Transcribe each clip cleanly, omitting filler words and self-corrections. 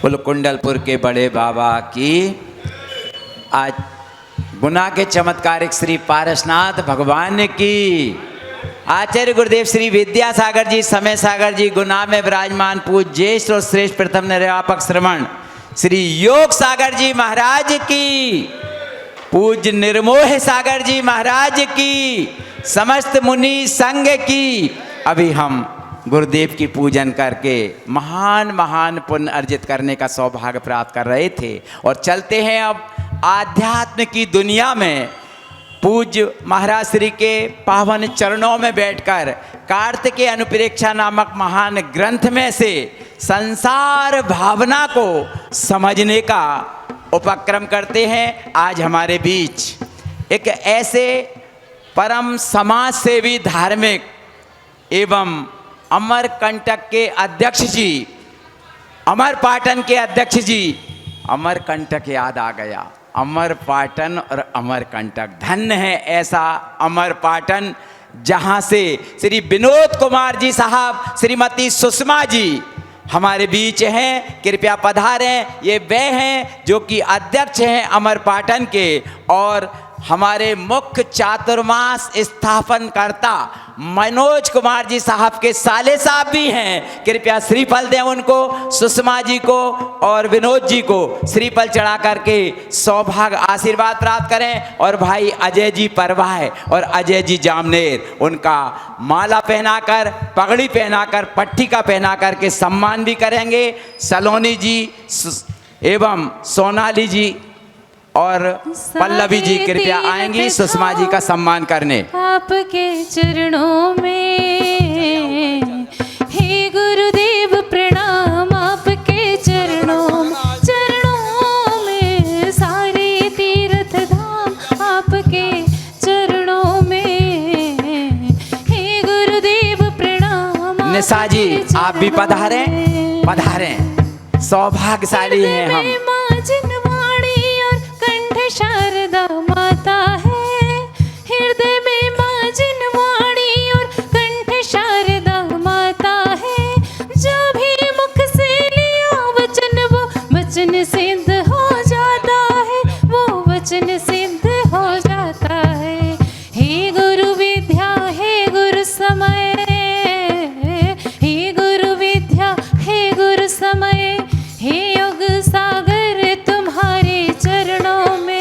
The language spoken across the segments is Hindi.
बोलो कुंडलपुर के बड़े बाबा की। आज गुना के चमत्कारिक श्री पारसनाथ भगवान की। आचार्य गुरुदेव श्री विद्यासागर जी, समय सागर जी गुना में विराजमान पूज्य ज्येष्ठ और श्रेष्ठ प्रथम निर्वापक श्रवण श्री योग सागर जी महाराज की, पूज्य निर्मोह सागर जी महाराज की, समस्त मुनि संघ की। अभी हम गुरुदेव की पूजन करके महान महान पुण्य अर्जित करने का सौभाग्य प्राप्त कर रहे थे और चलते हैं अब आध्यात्म की दुनिया में। पूज्य महाराज श्री के पावन चरणों में बैठकर कार्तिकेय अनुप्रेक्षा नामक महान ग्रंथ में से संसार भावना को समझने का उपक्रम करते हैं। आज हमारे बीच एक ऐसे परम समाज सेवी, धार्मिक एवं अमरकंटक के अध्यक्ष जी, अमरपाटन के अध्यक्ष जी, अमरकंटक याद आ गया, अमरपाटन और अमरकंटक। धन्य है ऐसा अमरपाटन जहाँ से श्री विनोद कुमार जी साहब, श्रीमती सुषमा जी हमारे बीच हैं। कृपया पधारें। ये वे हैं जो कि अध्यक्ष हैं अमरपाटन के और हमारे मुख्य चातुर्मास स्थापनकर्ता मनोज कुमार जी साहब के साले साहब भी हैं। कृपया श्रीफल दें उनको, सुषमा जी को और विनोद जी को श्रीफल चढ़ा करके सौभाग्य आशीर्वाद प्राप्त करें। और भाई अजय जी परवाह और अजय जी जामनेर, उनका माला पहनाकर, पगड़ी पहनाकर, पट्टिका पहना करके सम्मान भी करेंगे। सलोनी जी एवं सोनाली जी और पल्लवी जी कृपया आएंगी सुषमा जी का सम्मान करने। आपके चरणों में हे गुरुदेव प्रणाम, आपके चरणों में सारे तीर्थ धाम आपके चरणों में, हे गुरुदेव प्रणाम। निशा जी आप भी पधारें, पधारें। सौभाग्यशाली हैं हम। शारदा माता है हृदय में मां जिनवाणी और कंठ शारदा माता है। जो भी मुख से लिया वचन वो वचन सिद्ध हो जाता है, वो वचन सिद्ध हो जाता है। हे गुरु विद्या हे गुरु समय, हे गुरु विद्या हे गुरु समय, हे योग सागर तुम्हारे चरणों में।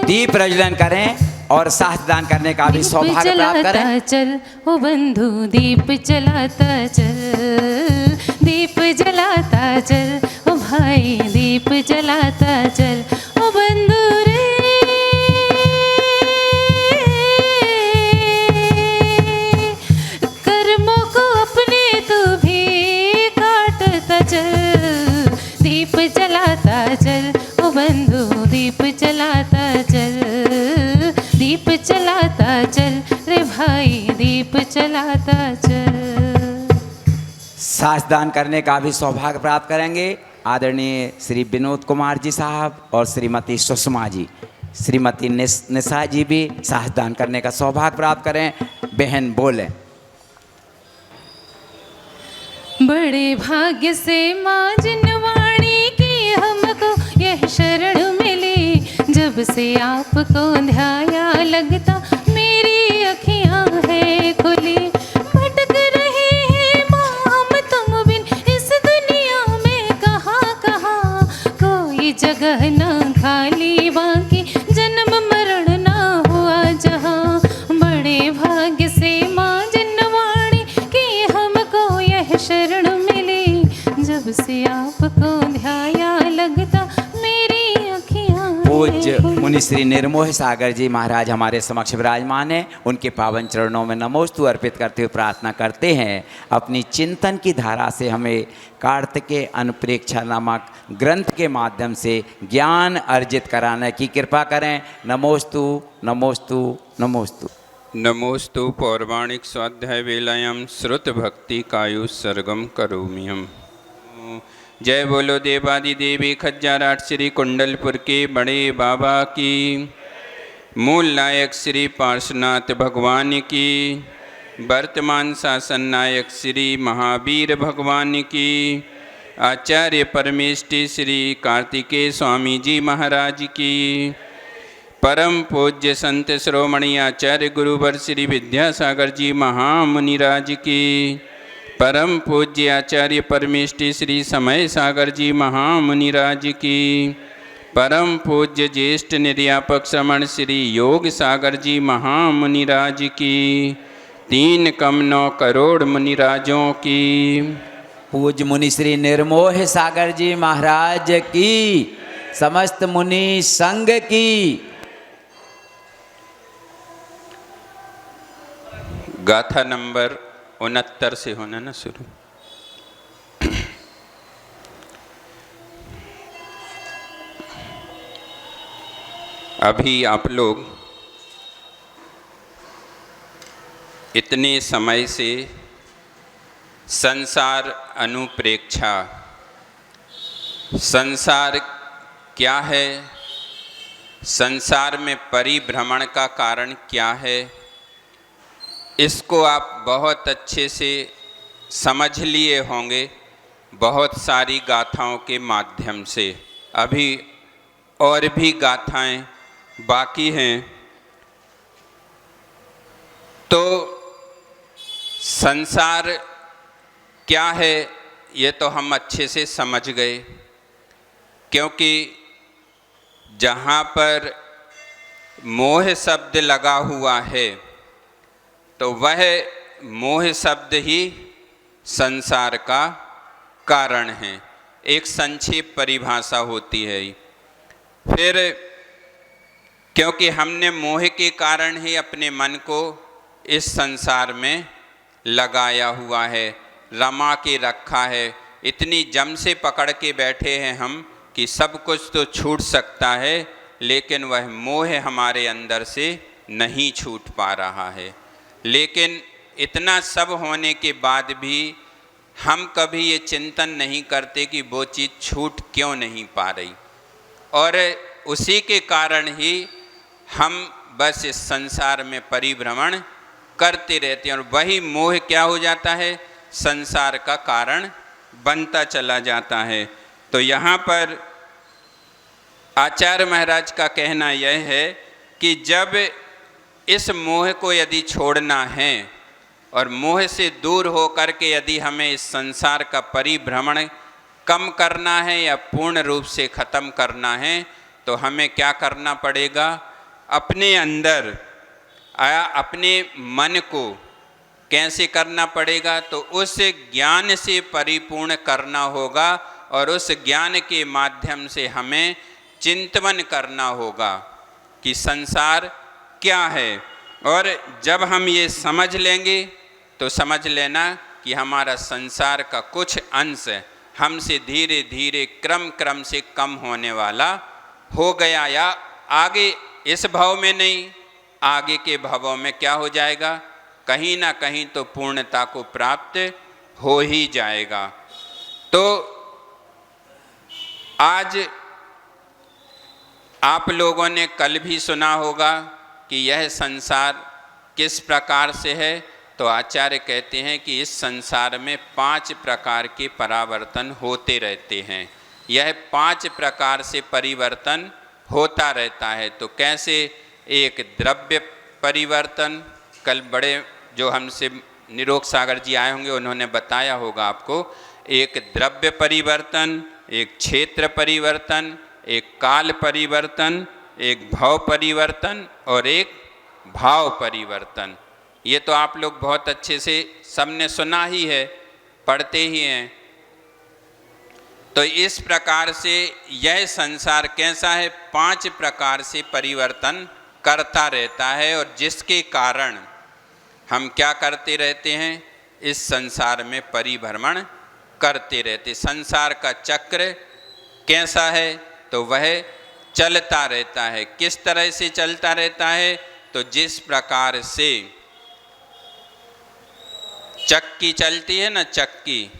दीप प्रज्वलन करें और साथ दान करने का भी सौभाग्य प्राप्त करें। चल ओ बंधु दीप जलाता चल, दीप जलाता चल ओ भाई, दीप जलाता चल ओ बंधु रे। कर्मों को अपने तू भी काटता चल, दीप जलाता चल ओ बंधु, दीप जलाता चल, दीप जलाता चल रे भाई, दीप जलाता चल। साथ दान करने का भी सौभाग्य प्राप्त करेंगे आदरणीय श्री विनोद कुमार जी साहब और श्रीमती सुषमा जी। श्रीमती निशा जी भी साथ दान करने का सौभाग्य प्राप्त करें। बहन बोले। बड़े भाग्य से माँ जिनवाणी की हमको यह शरण मिली, जब से आपको ध्याया लगता मेरी अखियां है खुली। भटक रहे हैं माँ हम तुम बिन इस दुनिया में, कहाँ कहाँ कोई जगह ना खाली, बाकी जन्म मरण ना हुआ जहाँ। बड़े भाग्य से माँ जिनवाणी की हमको यह शरण मिली, जब से आपको ध्याया लगता मेरी अखियां। पूज्य मुनि श्री निर्मोह सागर जी महाराज हमारे समक्ष विराजमान हैं। उनके पावन चरणों में नमोस्तु अर्पित करते हुए प्रार्थना करते हैं अपनी चिंतन की धारा से हमें कार्तिकेय अनुप्रेक्षा नामक ग्रंथ के माध्यम से ज्ञान अर्जित कराने की कृपा करें। नमोस्तु नमोस्तु नमोस्तु। नमोस्तु पौर्वाणिक स्वाध्याय वेलायाम श्रुत भक्ति कायु सर्गम करोम्यहम्। जय बोलो देवादि देवी खज्जाराट श्री कुंडलपुर के बड़े बाबा की। मूल नायक श्री पार्श्वनाथ भगवान की, वर्तमान शासन नायक श्री महावीर भगवान की, आचार्य परमेष्टि श्री कार्तिकेय स्वामी जी महाराज की, परम पूज्य संत श्रोमणी आचार्य गुरुवर श्री विद्यासागर जी महामुनिराज की, परम पूज्य आचार्य परमेष्टि श्री समय सागर जी महामुनिराज की, परम पूज्य ज्येष्ठ निर्यापक श्रमण श्री योग सागर जी महामुनिराज की, 3 कम 9 करोड़ मुनिराजों की, पूज्य मुनि श्री निर्मोह सागर जी महाराज की, समस्त मुनि संघ की। गाथा नंबर 69 से होना ना शुरू। अभी आप लोग इतने समय से संसार अनुप्रेक्षा, संसार क्या है, संसार में परिभ्रमण का कारण क्या है, इसको आप बहुत अच्छे से समझ लिए होंगे बहुत सारी गाथाओं के माध्यम से। अभी और भी गाथाएं बाकी हैं। तो संसार क्या है ये तो हम अच्छे से समझ गए, क्योंकि जहाँ पर मोह शब्द लगा हुआ है तो वह मोह शब्द ही संसार का कारण है। एक संक्षेप परिभाषा होती है। फिर क्योंकि हमने मोह के कारण ही अपने मन को इस संसार में लगाया हुआ है, रमा के रखा है, इतनी जम से पकड़ के बैठे हैं हम कि सब कुछ तो छूट सकता है, लेकिन वह मोह हमारे अंदर से नहीं छूट पा रहा है। लेकिन इतना सब होने के बाद भी हम कभी ये चिंतन नहीं करते कि वो चीज़ छूट क्यों नहीं पा रही, और उसी के कारण ही हम बस इस संसार में परिभ्रमण करते रहते हैं, और वही मोह क्या हो जाता है, संसार का कारण बनता चला जाता है। तो यहाँ पर आचार्य महाराज का कहना यह है कि जब इस मोह को यदि छोड़ना है और मोह से दूर हो करके यदि हमें इस संसार का परिभ्रमण कम करना है या पूर्ण रूप से ख़त्म करना है, तो हमें क्या करना पड़ेगा, अपने अंदर अपने मन को कैसे करना पड़ेगा, तो उस ज्ञान से परिपूर्ण करना होगा, और उस ज्ञान के माध्यम से हमें चिंतन करना होगा कि संसार क्या है। और जब हम ये समझ लेंगे तो समझ लेना कि हमारा संसार का कुछ अंश हमसे धीरे धीरे क्रम से कम होने वाला हो गया, या आगे इस भाव में नहीं, आगे के भावों में क्या हो जाएगा, कहीं ना कहीं तो पूर्णता को प्राप्त हो ही जाएगा। तो आज आप लोगों ने कल भी सुना होगा कि यह संसार किस प्रकार से है। तो आचार्य कहते हैं कि इस संसार में 5 प्रकार के परावर्तन होते रहते हैं। यह 5 प्रकार से परिवर्तन होता रहता है। तो कैसे, एक द्रव्य परिवर्तन, कल बड़े जो हमसे निरोग सागर जी आए होंगे उन्होंने बताया होगा आपको, एक द्रव्य परिवर्तन, एक क्षेत्र परिवर्तन, एक काल परिवर्तन, एक भाव परिवर्तन और एक भाव परिवर्तन। ये तो आप लोग बहुत अच्छे से सबने सुना ही है, पढ़ते ही हैं। तो इस प्रकार से यह संसार कैसा है, 5 प्रकार से परिवर्तन करता रहता है, और जिसके कारण हम क्या करते रहते हैं, इस संसार में परिभ्रमण करते रहते। संसार का चक्र कैसा है, तो वह चलता रहता है। किस तरह से चलता रहता है, तो जिस प्रकार से चक्की चलती है ना, चक्की,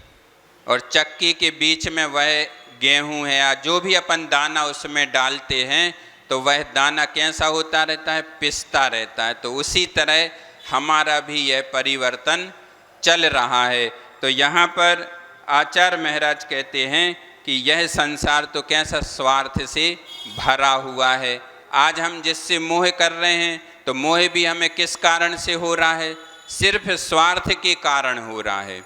और चक्की के बीच में वह गेहूं है या जो भी अपन दाना उसमें डालते हैं, तो तो वह दाना कैसा होता रहता है, पिसता रहता है। तो उसी तरह हमारा भी यह परिवर्तन चल रहा है। तो यहाँ पर आचार्य महाराज कहते हैं कि यह संसार तो कैसा स्वार्थ से भरा हुआ है। आज हम जिससे मोह कर रहे हैं तो मोह भी हमें किस कारण से हो रहा है, सिर्फ स्वार्थ के कारण हो रहा है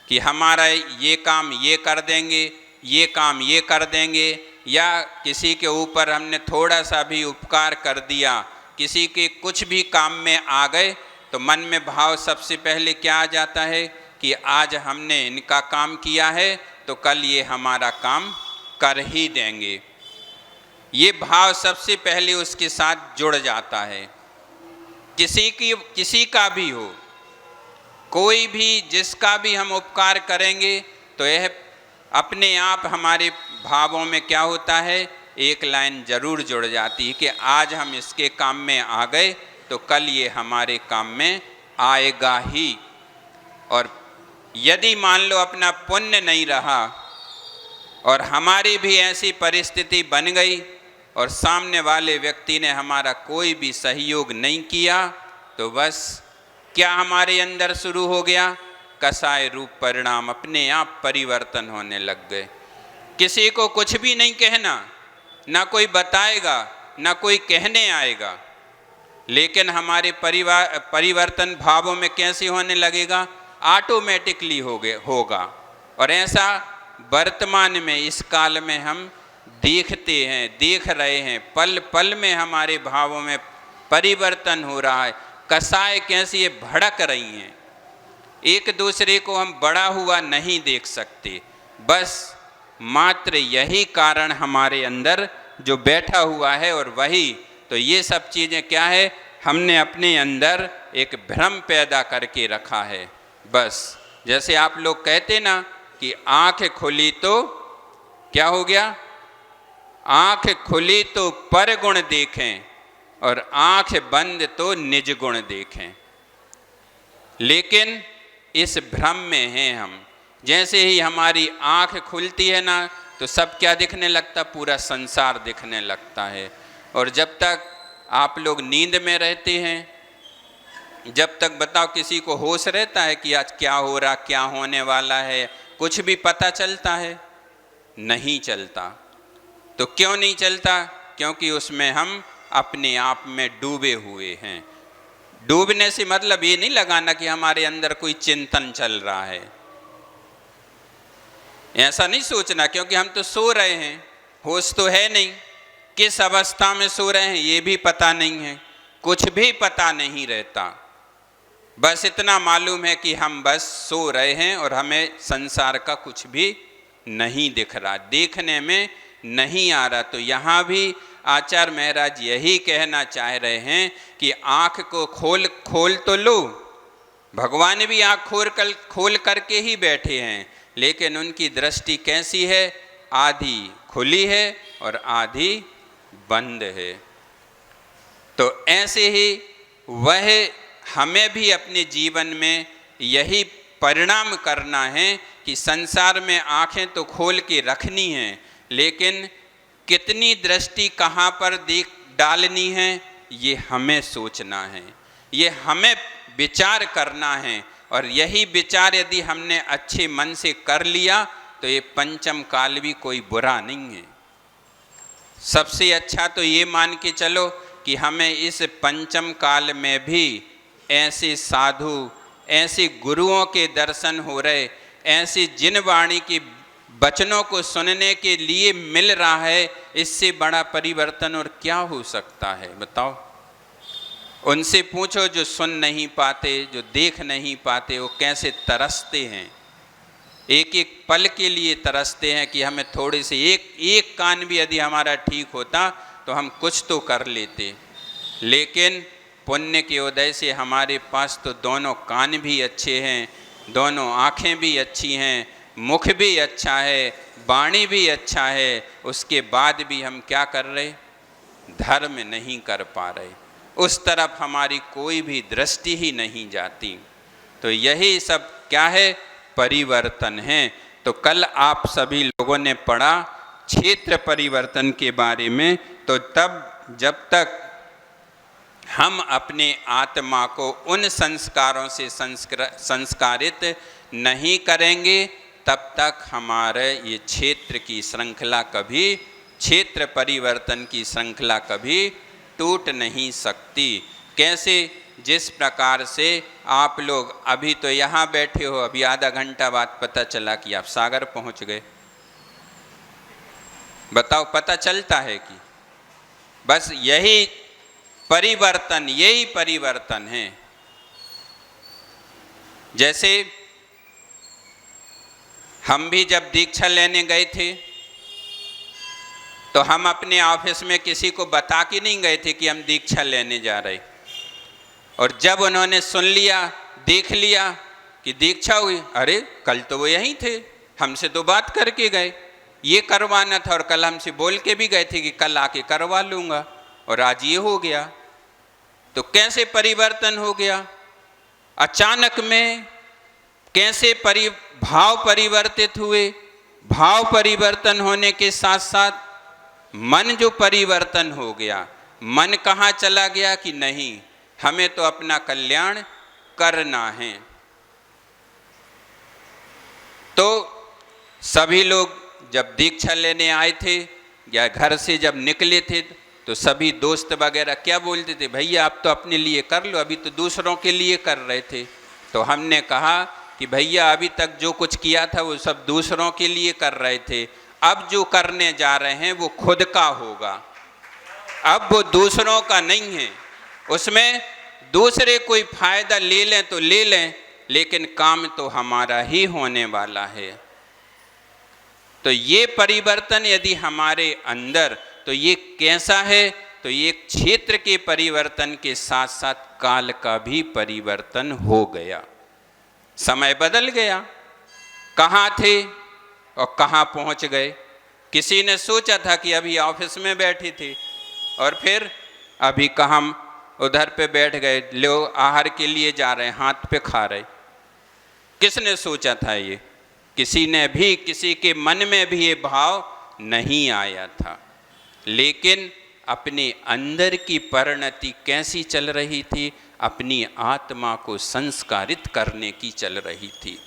कि हमारा ये काम ये कर देंगे, ये काम ये कर देंगे, या किसी के ऊपर हमने थोड़ा सा भी उपकार कर दिया, किसी के कुछ भी काम में आ गए तो मन में भाव सबसे पहले क्या आ जाता है कि आज हमने इनका काम किया है तो कल ये हमारा काम कर ही देंगे। ये भाव सबसे पहले उसके साथ जुड़ जाता है। किसी का भी हो, कोई भी जिसका भी हम उपकार करेंगे तो यह अपने आप हमारे भावों में क्या होता है, एक लाइन जरूर जुड़ जाती है कि आज हम इसके काम में आ गए तो कल ये हमारे काम में आएगा ही। और यदि मान लो अपना पुण्य नहीं रहा और हमारी भी ऐसी परिस्थिति बन गई और सामने वाले व्यक्ति ने हमारा कोई भी सहयोग नहीं किया, तो बस क्या हमारे अंदर शुरू हो गया, कसाय रूप परिणाम अपने आप परिवर्तन होने लग गए। किसी को कुछ भी नहीं कहना, ना कोई बताएगा, ना कोई कहने आएगा, लेकिन हमारे परिवर्तन भावों में कैसे होने लगेगा, ऑटोमेटिकली होगा। और ऐसा वर्तमान में इस काल में हम देखते हैं, देख रहे हैं, पल पल में हमारे भावों में परिवर्तन हो रहा है। कसाय कैसी ये भड़क रही हैं, एक दूसरे को हम बड़ा हुआ नहीं देख सकते। बस मात्र यही कारण हमारे अंदर जो बैठा हुआ है, और वही तो ये सब चीज़ें क्या है, हमने अपने अंदर एक भ्रम पैदा करके रखा है। बस जैसे आप लोग कहते ना कि आँख खुली तो क्या हो गया, आँख खुली तो पर गुण देखें और आँख बंद तो निज गुण देखें। लेकिन इस भ्रम में हैं हम। जैसे ही हमारी आँख खुलती है ना तो सब क्या दिखने लगता, पूरा संसार दिखने लगता है। और जब तक आप लोग नींद में रहते हैं, जब तक बताओ किसी को होश रहता है कि आज क्या हो रहा, क्या होने वाला है, कुछ भी पता चलता है? नहीं चलता। तो क्यों नहीं चलता? क्योंकि उसमें हम अपने आप में डूबे हुए हैं। डूबने से मतलब ये नहीं लगाना कि हमारे अंदर कोई चिंतन चल रहा है, ऐसा नहीं सोचना, क्योंकि हम तो सो रहे हैं, होश तो है नहीं। किस अवस्था में सो रहे हैं ये भी पता नहीं है, कुछ भी पता नहीं रहता। बस इतना मालूम है कि हम बस सो रहे हैं और हमें संसार का कुछ भी नहीं दिख रहा, देखने में नहीं आ रहा। तो यहाँ भी आचार्य महाराज यही कहना चाह रहे हैं कि आँख को खोल तो लो। भगवान भी आँख खोल करके ही बैठे हैं, लेकिन उनकी दृष्टि कैसी है, आधी खुली है और आधी बंद है। तो ऐसे ही वह हमें भी अपने जीवन में यही परिणाम करना है कि संसार में आँखें तो खोल के रखनी हैं, लेकिन कितनी दृष्टि कहाँ पर डालनी है ये हमें सोचना है, ये हमें विचार करना है। और यही विचार यदि हमने अच्छे मन से कर लिया तो ये पंचम काल भी कोई बुरा नहीं है। सबसे अच्छा तो ये मान के चलो कि हमें इस पंचम काल में भी ऐसे साधु, ऐसे गुरुओं के दर्शन हो रहे, ऐसे जिन वाणी की वचनों को सुनने के लिए मिल रहा है, इससे बड़ा परिवर्तन और क्या हो सकता है बताओ। उनसे पूछो जो सुन नहीं पाते, जो देख नहीं पाते, वो कैसे तरसते हैं, एक एक पल के लिए तरसते हैं कि हमें थोड़े से एक कान भी यदि हमारा ठीक होता तो हम कुछ तो कर लेते। लेकिन पुण्य के उदय से हमारे पास तो दोनों कान भी अच्छे हैं, दोनों आँखें भी अच्छी हैं, मुख भी अच्छा है, वाणी भी अच्छा है, उसके बाद भी हम क्या कर रहे, धर्म नहीं कर पा रहे, उस तरफ हमारी कोई भी दृष्टि ही नहीं जाती। तो यही सब क्या है, परिवर्तन है। तो कल आप सभी लोगों ने पढ़ा क्षेत्र परिवर्तन के बारे में, तो तब जब तक हम अपने आत्मा को उन संस्कारों से संस्कारित नहीं करेंगे, तब तक हमारे ये क्षेत्र की श्रृंखला कभी, क्षेत्र परिवर्तन की श्रृंखला कभी टूट नहीं सकती। कैसे? जिस प्रकार से आप लोग अभी तो यहाँ बैठे हो, अभी आधा घंटा बाद पता चला कि आप सागर पहुँच गए। बताओ, पता चलता है कि बस यही परिवर्तन, यही परिवर्तन है। जैसे हम भी जब दीक्षा लेने गए थे तो हम अपने ऑफिस में किसी को बता के नहीं गए थे कि हम दीक्षा लेने जा रहे, और जब उन्होंने सुन लिया, देख लिया कि दीक्षा हुई, अरे कल तो वो यहीं थे, हमसे तो बात करके गए, ये करवाना था, और कल हमसे बोल के भी गए थे कि कल आके करवा लूँगा, और आज ये हो गया। तो कैसे परिवर्तन हो गया अचानक में? कैसे भाव परिवर्तित हुए? भाव परिवर्तन होने के साथ साथ मन जो परिवर्तन हो गया, मन कहाँ चला गया कि नहीं, हमें तो अपना कल्याण करना है। तो सभी लोग जब दीक्षा लेने आए थे या घर से जब निकले थे तो सभी दोस्त वगैरह क्या बोलते थे, भैया आप तो अपने लिए कर लो, अभी तो दूसरों के लिए कर रहे थे। तो हमने कहा कि भैया अभी तक जो कुछ किया था वो सब दूसरों के लिए कर रहे थे, अब जो करने जा रहे हैं वो खुद का होगा, अब वो दूसरों का नहीं है। उसमें दूसरे कोई फायदा ले लें तो ले लें, लेकिन काम तो हमारा ही होने वाला है। तो ये परिवर्तन यदि हमारे अंदर, तो ये कैसा है? तो ये क्षेत्र के परिवर्तन के साथ साथ काल का भी परिवर्तन हो गया, समय बदल गया। कहाँ थे और कहाँ पहुँच गए? किसी ने सोचा था कि अभी ऑफिस में बैठे थे और फिर अभी कहाँ उधर पे बैठ गए, लोग आहार के लिए जा रहे हैं, हाथ पे खा रहे। किसने सोचा था ये? किसी ने भी, किसी के मन में भी ये भाव नहीं आया था। लेकिन अपने अंदर की परिणति कैसी चल रही थी? अपनी आत्मा को संस्कारित करने की चल रही थी।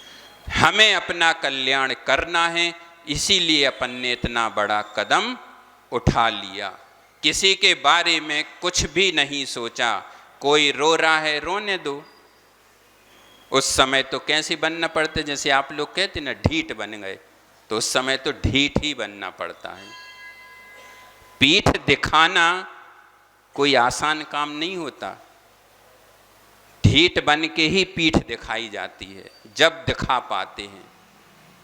हमें अपना कल्याण करना है, इसीलिए अपन ने इतना बड़ा कदम उठा लिया। किसी के बारे में कुछ भी नहीं सोचा। कोई रो रहा है, रोने दो। उस समय तो कैसे बनना पड़ते, जैसे आप लोग कहते ना ढीठ बन गए, तो उस समय तो ढीठ ही बनना पड़ता है। पीठ दिखाना कोई आसान काम नहीं होता। ढीठ बन के ही पीठ दिखाई जाती है, जब दिखा पाते हैं।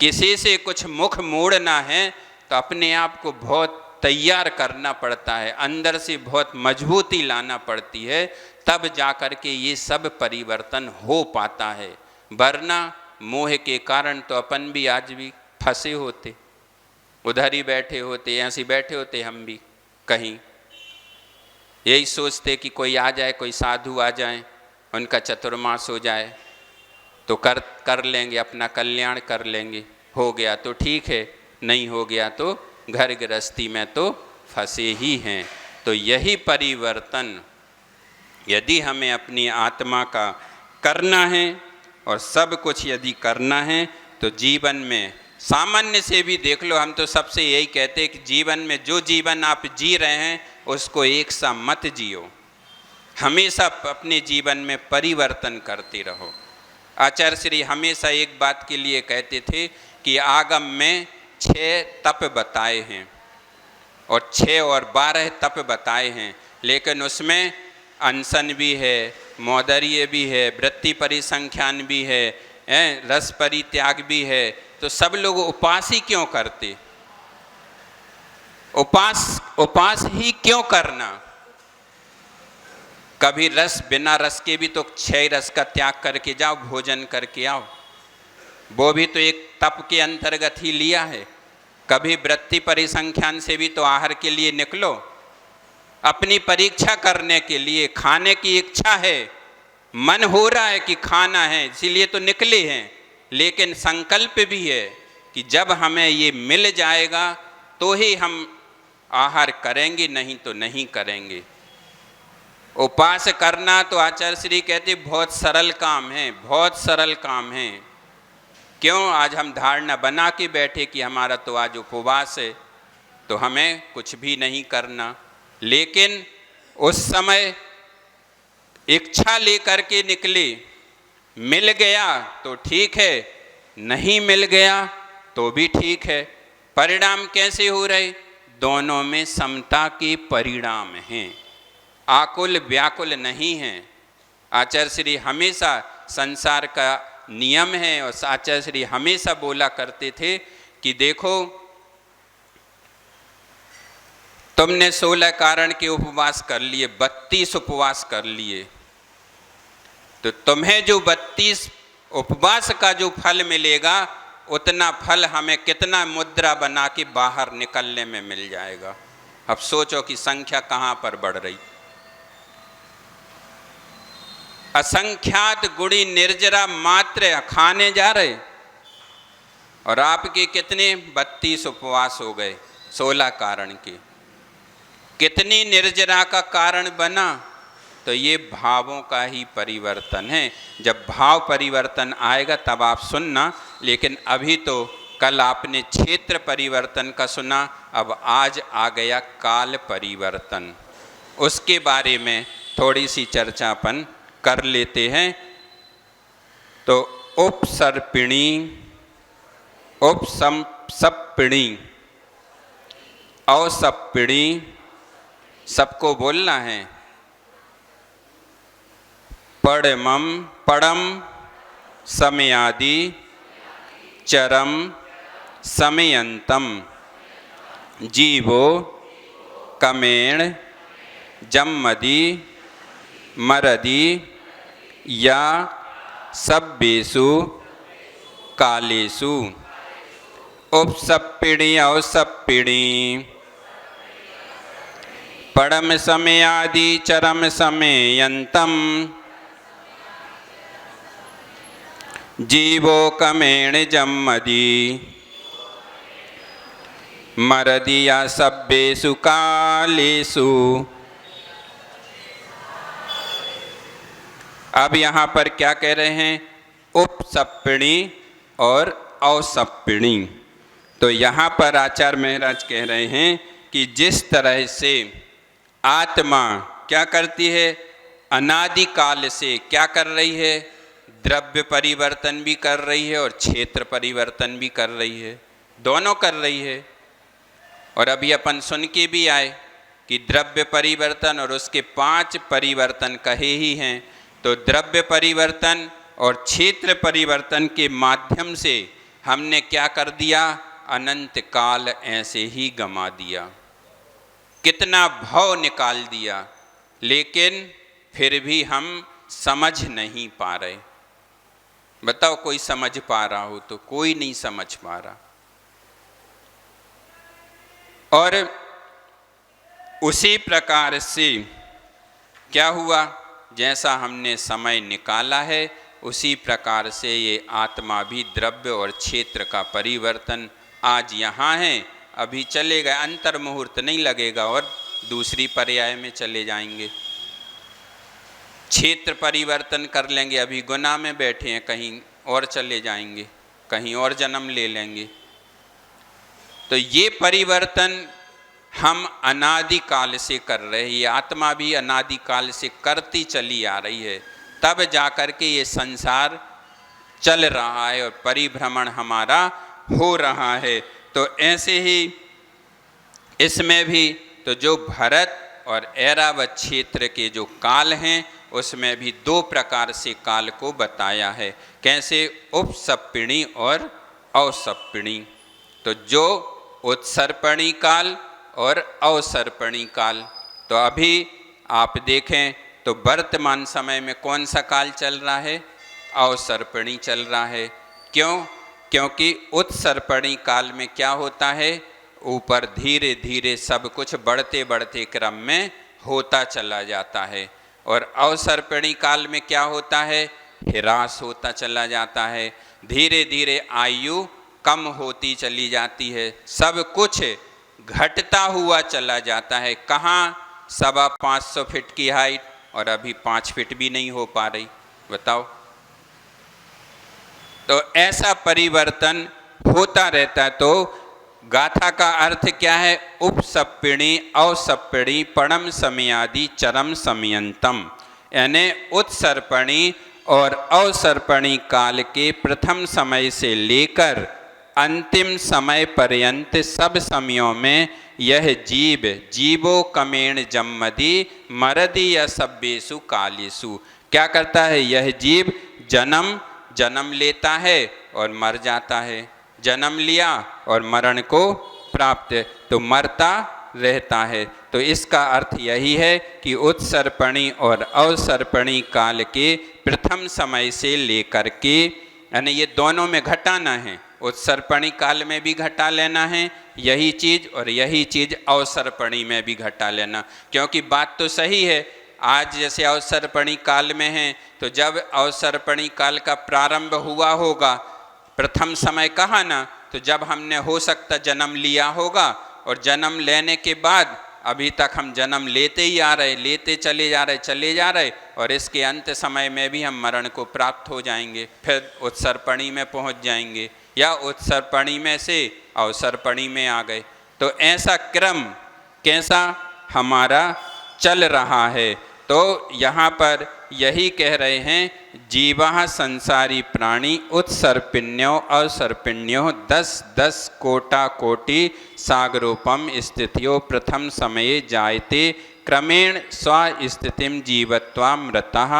किसी से कुछ मुख मोड़ना है तो अपने आप को बहुत तैयार करना पड़ता है, अंदर से बहुत मजबूती लाना पड़ती है, तब जाकर के ये सब परिवर्तन हो पाता है। वरना मोह के कारण तो अपन भी आज भी फंसे होते, उधर ही बैठे होते, ऐसे बैठे होते हम भी कहीं, यही सोचते कि कोई आ जाए, कोई साधु आ जाए, उनका चतुर्मास हो जाए तो कर लेंगे, अपना कल्याण कर लेंगे। हो गया तो ठीक है, नहीं हो गया तो घर गृहस्थी में तो फंसे ही हैं। तो यही परिवर्तन यदि हमें अपनी आत्मा का करना है और सब कुछ यदि करना है तो जीवन में सामान्य से भी देख लो, हम तो सबसे यही कहते हैं कि जीवन में जो जीवन आप जी रहे हैं उसको एक सा मत जियो, हमेशा अपने जीवन में परिवर्तन करते रहो। आचार्य श्री हमेशा एक बात के लिए कहते थे कि आगम में 6 तप बताए हैं और 6 और 12 तप बताए हैं, लेकिन उसमें अनशन भी है, मौदर्य भी है, वृत्ति परिसंख्यान भी है, रस परित्याग भी है। तो सब लोग उपास ही क्यों करते? उपास ही क्यों करना? कभी रस, बिना रस के भी तो 6 रस का त्याग करके जाओ, भोजन करके आओ, वो भी तो एक तप के अंतर्गत ही लिया है। कभी वृत्ति परिसंख्यान से भी तो आहार के लिए निकलो, अपनी परीक्षा करने के लिए। खाने की इच्छा है, मन हो रहा है कि खाना है, इसीलिए तो निकले हैं, लेकिन संकल्प भी है कि जब हमें ये मिल जाएगा तो ही हम आहार करेंगे, नहीं तो नहीं करेंगे। उपवास करना तो आचार्य श्री कहते बहुत सरल काम है, बहुत सरल काम है। क्यों? आज हम धारणा बना के बैठे कि हमारा तो आज उपवास है, तो हमें कुछ भी नहीं करना। लेकिन उस समय इच्छा लेकर के निकले, मिल गया तो ठीक है, नहीं मिल गया तो भी ठीक है। परिणाम कैसे हो रहे? दोनों में समता के परिणाम हैं, आकुल व्याकुल नहीं हैं। आचार्य श्री हमेशा संसार का नियम है, और आचार्य श्री हमेशा बोला करते थे कि देखो तुमने 16 कारण के उपवास कर लिए, 32 उपवास कर लिए, तो तुम्हें जो 32 उपवास का जो फल मिलेगा, उतना फल हमें कितना मुद्रा बना के बाहर निकलने में मिल जाएगा। अब सोचो कि संख्या कहाँ पर बढ़ रही। असंख्यात गुणी निर्जरा मात्र खाने जा रहे, और आपके कितने 32 उपवास हो गए 16 कारण के। कितनी निर्जरा का कारण बना? तो ये भावों का ही परिवर्तन है। जब भाव परिवर्तन आएगा तब आप सुनना। लेकिन अभी तो कल आपने क्षेत्र परिवर्तन का सुना, अब आज आ गया काल परिवर्तन। उसके बारे में थोड़ी सी चर्चा अपन कर लेते हैं। तो उपसर्पिणी, उपसंसर्पिणी, अवसर्पिणी, सबको बोलना है। पड़मम, पड़म समयादि, चरम समयंतम, जीवो कमेण जम्मदि मरदि या सब्बेषु कालेषु। उपसर्पिणी अवसर्पिणी, पड़म समयादि चरम समयंतम, जीवो कमेण जम्मदि मरदि या सब्बेषु कालेषु। अब यहाँ पर क्या कह रहे हैं? उपसर्पिणी और अवसर्पिणी। तो यहाँ पर आचार्य महाराज कह रहे हैं कि जिस तरह से आत्मा क्या करती है, अनादिकाल से क्या कर रही है, द्रव्य परिवर्तन भी कर रही है और क्षेत्र परिवर्तन भी कर रही है, दोनों कर रही है। और अभी अपन सुन के भी आए कि द्रव्य परिवर्तन और उसके 5 परिवर्तन कहे ही हैं। तो द्रव्य परिवर्तन और क्षेत्र परिवर्तन के माध्यम से हमने क्या कर दिया? अनंत काल ऐसे ही गमा दिया, कितना भव निकाल दिया। लेकिन फिर भी हम समझ नहीं पा रहे। बताओ कोई समझ पा रहा हो तो? कोई नहीं समझ पा रहा। और उसी प्रकार से क्या हुआ? जैसा हमने समय निकाला है उसी प्रकार से ये आत्मा भी द्रव्य और क्षेत्र का परिवर्तन आज यहाँ है, अभी चले गए, अंतर मुहूर्त नहीं लगेगा और दूसरी पर्याय में चले जाएंगे। क्षेत्र परिवर्तन कर लेंगे, अभी गुना में बैठे हैं, कहीं और चले जाएंगे, कहीं और जन्म ले लेंगे। तो ये परिवर्तन हम अनादिकाल से कर रहे हैं, ये आत्मा भी अनादिकाल से करती चली आ रही है, तब जाकर के ये संसार चल रहा है और परिभ्रमण हमारा हो रहा है। तो ऐसे ही इसमें भी तो जो भरत और ऐरावत क्षेत्र के जो काल हैं उसमें भी 2 प्रकार से काल को बताया है। कैसे? उपसर्पिणी और अवसर्पिणी। तो जो उत्सर्पणी काल और अवसर्पणी काल। तो अभी आप देखें तो वर्तमान समय में कौन सा काल चल रहा है? अवसर्पणी चल रहा है। क्यों? क्योंकि उत्सर्पणी काल में क्या होता है? ऊपर धीरे धीरे सब कुछ बढ़ते बढ़ते क्रम में होता चला जाता है, और अवसर्पणी काल में क्या होता है? ह्रास होता चला जाता है, धीरे धीरे आयु कम होती चली जाती है, सब कुछ घटता हुआ चला जाता है। कहाँ 550 फीट की हाइट और अभी 5 फीट भी नहीं हो पा रही, बताओ। तो ऐसा परिवर्तन होता रहता है। तो गाथा का अर्थ क्या है? उपसप्पिणी अवसप्पिणी परम समयादि चरम समयंतम, यानी उत्सर्पणी और अवसर्पणी काल के प्रथम समय से लेकर अंतिम समय पर्यंत सब समयों में यह जीव जीवो कमेण जम्मदि मरदि या सब्बेसु कालेसु, क्या करता है? यह जीव जन्म लेता है और मर जाता है, जन्म लिया और मरण को प्राप्त, तो मरता रहता है। तो इसका अर्थ यही है कि उत्सर्पणी और अवसर्पणी काल के प्रथम समय से लेकर के, यानी ये दोनों में घटाना है। उत्सर्पणी काल में भी घटा लेना है यही चीज़, और यही चीज़ अवसर्पणी में भी घटा लेना। क्योंकि बात तो सही है, आज जैसे अवसर्पणी काल में है, तो जब अवसर्पणी काल का प्रारंभ हुआ होगा, प्रथम समय कहा ना, तो जब हमने हो सकता जन्म लिया होगा, और जन्म लेने के बाद अभी तक हम जन्म लेते ही आ रहे, लेते चले जा रहे, और इसके अंत समय में भी हम मरण को प्राप्त हो जाएंगे, फिर उत्सर्पणी में पहुंच जाएंगे, या उत्सर्पणी में से अवसर्पणी में आ गए। तो ऐसा क्रम कैसा हमारा चल रहा है। तो यहाँ पर यही कह रहे हैं, जीवा संसारी प्राणी उत्सर्पिण्यो अवसर्पिण्यो 10 कोटा कोटि सागरोपम स्थितियो प्रथम समये जायते क्रमेण स्वस्थितिम जीवत्वा मृतः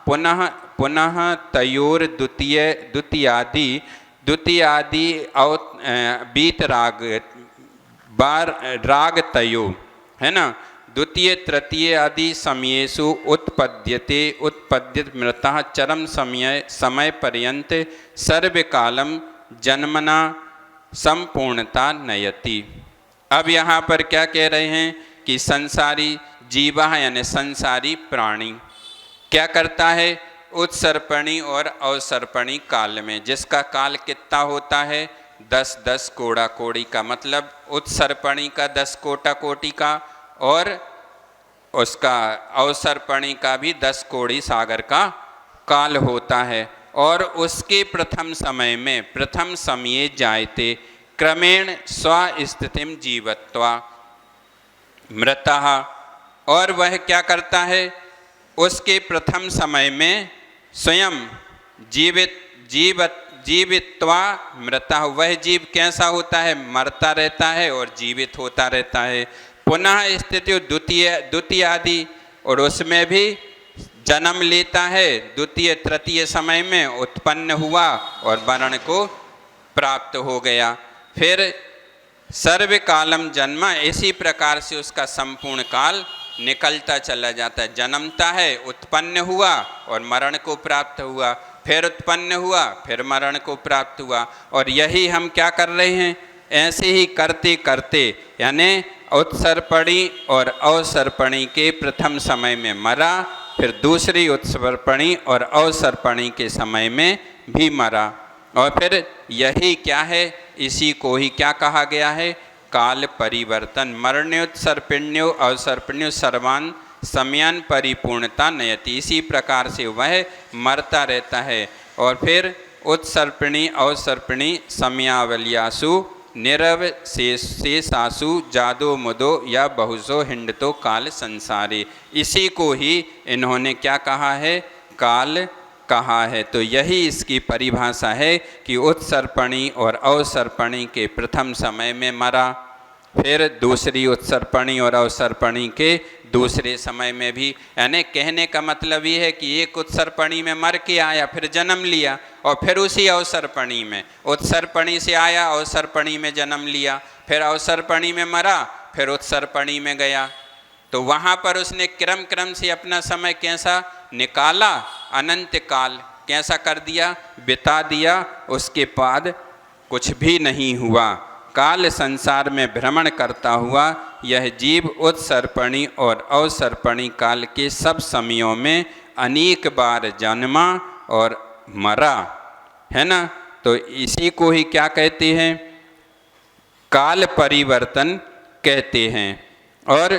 पुनः पुनः तयोर द्वितीयादि बीत राग तयो, है ना, द्वितीय तृतीय आदि समयेषु उत्पद्यत मृतः चरम समय पर्यंत सर्वकालम जन्मना संपूर्णता नयति। अब यहाँ पर क्या कह रहे हैं कि संसारी जीवा यानी संसारी प्राणी क्या करता है? उत्सर्पणी और अवसर्पणी काल में, जिसका काल कितना होता है? 10 कोड़ा कोड़ी का, मतलब उत्सर्पणी का 10 कोटा कोटि का, और उसका अवसर्पणी का भी 10 कोड़ी सागर का काल होता है। और उसके प्रथम समय में प्रथम समये जायते क्रमेण स्वस्थितिम जीवत्वा मृतः, और वह क्या करता है? उसके प्रथम समय में स्वयं जीवित्वा मृतः, वह जीव कैसा होता है? मरता रहता है और जीवित होता रहता है। पुनः स्थिति द्वितीय आदि, और उसमें भी जन्म लेता है, द्वितीय तृतीय समय में उत्पन्न हुआ और मरण को प्राप्त हो गया। फिर सर्वकालम जन्म, इसी प्रकार से उसका संपूर्ण काल निकलता चला जाता है। जन्मता है, उत्पन्न हुआ और मरण को प्राप्त हुआ, फिर उत्पन्न हुआ, फिर मरण को प्राप्त हुआ। और यही हम क्या कर रहे हैं? ऐसे ही करते करते, यानी उत्सर्पणी और अवसर्पणी के प्रथम समय में मरा, फिर दूसरी उत्सर्पणी और अवसर्पणी के समय में भी मरा, और फिर यही क्या है? इसी को ही क्या कहा गया है? काल परिवर्तन। मरण्योत्सर्पिण्यो अवसर्पिण्यो सर्वान समयान परिपूर्णता नयति, इसी प्रकार से वह मरता रहता है। और फिर उत्सर्पिणी अवसर्पिणी समयावल्यासु निरव शेषासु जादो मुदो या बहुसो हिंडतो काल संसारे, इसी को ही इन्होंने क्या कहा है? काल कहा है। तो यही इसकी परिभाषा है कि उत्सर्पणी और अवसर्पणी के प्रथम समय में मरा, फिर दूसरी उत्सर्पणी और अवसर्पणी के दूसरे समय में भी, यानी कहने का मतलब ये है कि एक उत्सर्पणी में मर के आया, फिर जन्म लिया, और फिर उसी अवसर्पणी में, उत्सर्पणी से आया अवसर्पणी में जन्म लिया, फिर अवसर्पणी में मरा, फिर उत्सर्पणी में गया। तो वहाँ पर उसने क्रम से अपना समय कैसा निकाला? अनंत काल कैसा कर दिया? बिता दिया। उसके बाद कुछ भी नहीं हुआ। काल संसार में भ्रमण करता हुआ यह जीव उत्सर्पणी और अवसर्पणी काल के सब समयों में अनेक बार जन्मा और मरा, है ना। तो इसी को ही क्या कहते हैं? काल परिवर्तन कहते हैं। और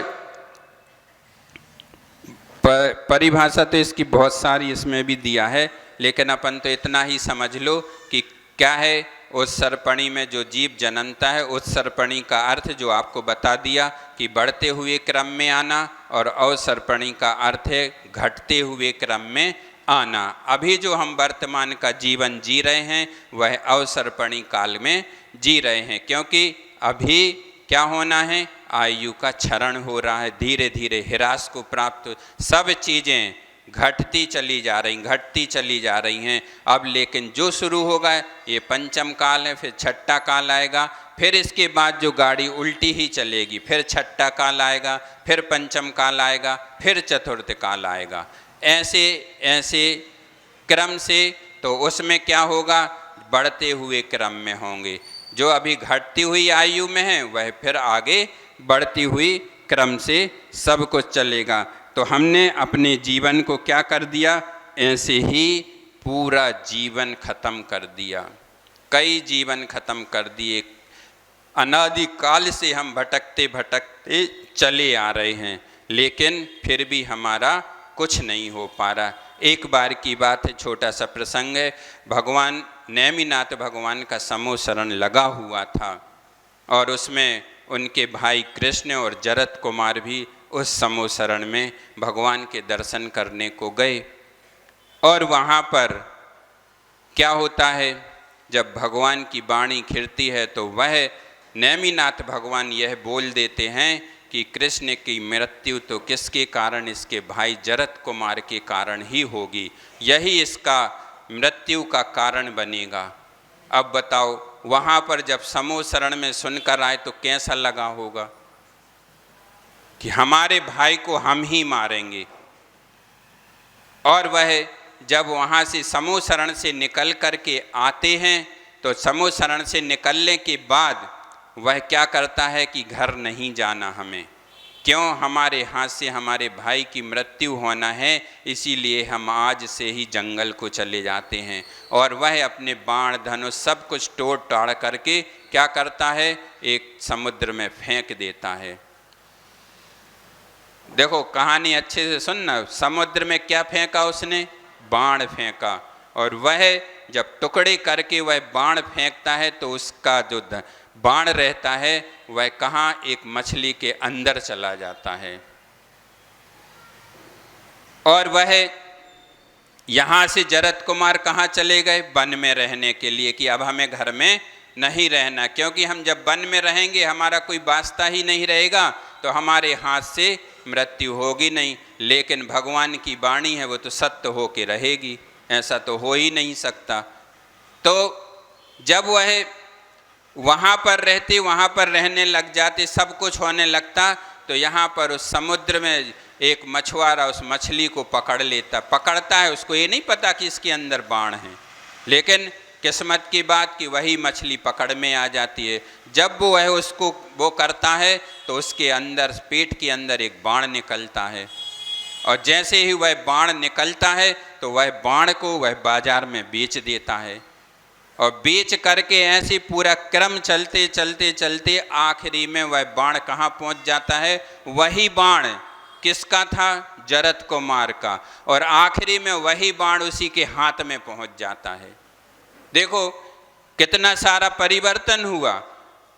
परिभाषा तो इसकी बहुत सारी इसमें भी दिया है, लेकिन अपन तो इतना ही समझ लो कि क्या है उत्सर्पणी में जो जीव जन्मता है, उत्सर्पणी का अर्थ जो आपको बता दिया कि बढ़ते हुए क्रम में आना, और अवसर्पणी का अर्थ है घटते हुए क्रम में आना। अभी जो हम वर्तमान का जीवन जी रहे हैं वह अवसर्पणी काल में जी रहे हैं, क्योंकि अभी क्या होना है, आयु का क्षरण हो रहा है, धीरे धीरे ह्रास को प्राप्त, सब चीज़ें घटती चली जा रही, घटती चली जा रही हैं। अब लेकिन जो शुरू होगा ये पंचम काल है, फिर छठा काल आएगा, फिर इसके बाद जो गाड़ी उल्टी ही चलेगी, फिर छठा काल आएगा, फिर पंचम काल आएगा, फिर चतुर्थ काल आएगा, ऐसे ऐसे क्रम से। तो उसमें क्या होगा, बढ़ते हुए क्रम में होंगे। जो अभी घटती हुई आयु में है वह फिर आगे बढ़ती हुई क्रम से सब कुछ चलेगा। तो हमने अपने जीवन को क्या कर दिया, ऐसे ही पूरा जीवन खत्म कर दिया, कई जीवन खत्म कर दिए। अनादिकाल से हम भटकते भटकते चले आ रहे हैं, लेकिन फिर भी हमारा कुछ नहीं हो पा रहा। एक बार की बात है, छोटा सा प्रसंग है। भगवान नेमिनाथ भगवान का समूह शरण लगा हुआ था, और उसमें उनके भाई कृष्ण और जरत कुमार भी उस समूह शरण में भगवान के दर्शन करने को गए। और वहाँ पर क्या होता है, जब भगवान की वाणी खिलती है तो वह नेमिनाथ भगवान यह बोल देते हैं कि कृष्ण की मृत्यु तो किसके कारण, इसके भाई जरत कुमार के कारण ही होगी, यही इसका मृत्यु का कारण बनेगा। अब बताओ, वहाँ पर जब समूह शरण में सुनकर आए तो कैसा लगा होगा कि हमारे भाई को हम ही मारेंगे। और वह जब वहाँ से समूह शरण से निकल कर के आते हैं तो समूह शरण से निकलने के बाद वह क्या करता है कि घर नहीं जाना हमें, क्यों, हमारे हाथ से हमारे भाई की मृत्यु होना है, इसीलिए हम आज से ही जंगल को चले जाते हैं। और वह अपने बाण धनुष सब कुछ तोड़ ताड़ करके क्या करता है, एक समुद्र में फेंक देता है। देखो कहानी अच्छे से सुनना, समुद्र में क्या फेंका उसने, बाण फेंका। और वह जब टुकड़े करके वह बाण फेंकता है तो उसका जो बाण रहता है वह कहाँ, एक मछली के अंदर चला जाता है। और वह यहाँ से जरत कुमार कहाँ चले गए, वन में रहने के लिए, कि अब हमें घर में नहीं रहना, क्योंकि हम जब वन में रहेंगे हमारा कोई वास्ता ही नहीं रहेगा तो हमारे हाथ से मृत्यु होगी नहीं। लेकिन भगवान की वाणी है वो तो सत्य हो के रहेगी, ऐसा तो हो ही नहीं सकता। तो जब वह वहाँ पर रहते, वहाँ पर रहने लग जाते, सब कुछ होने लगता, तो यहाँ पर उस समुद्र में एक मछुआरा उस मछली को पकड़ लेता, पकड़ता है, उसको ये नहीं पता कि इसके अंदर बाण है, लेकिन किस्मत की बात कि वही मछली पकड़ में आ जाती है। जब वो है उसको वो करता है तो उसके अंदर, पेट के अंदर एक बाण निकलता है, और जैसे ही वह बाण निकलता है तो वह बाण को वह बाजार में बेच देता है। और बेच करके ऐसे पूरा क्रम चलते चलते चलते आखिरी में वह बाण कहाँ पहुँच जाता है, वही बाण किसका था, जरत कुमार का, और आखिरी में वही बाण उसी के हाथ में पहुँच जाता है। देखो कितना सारा परिवर्तन हुआ,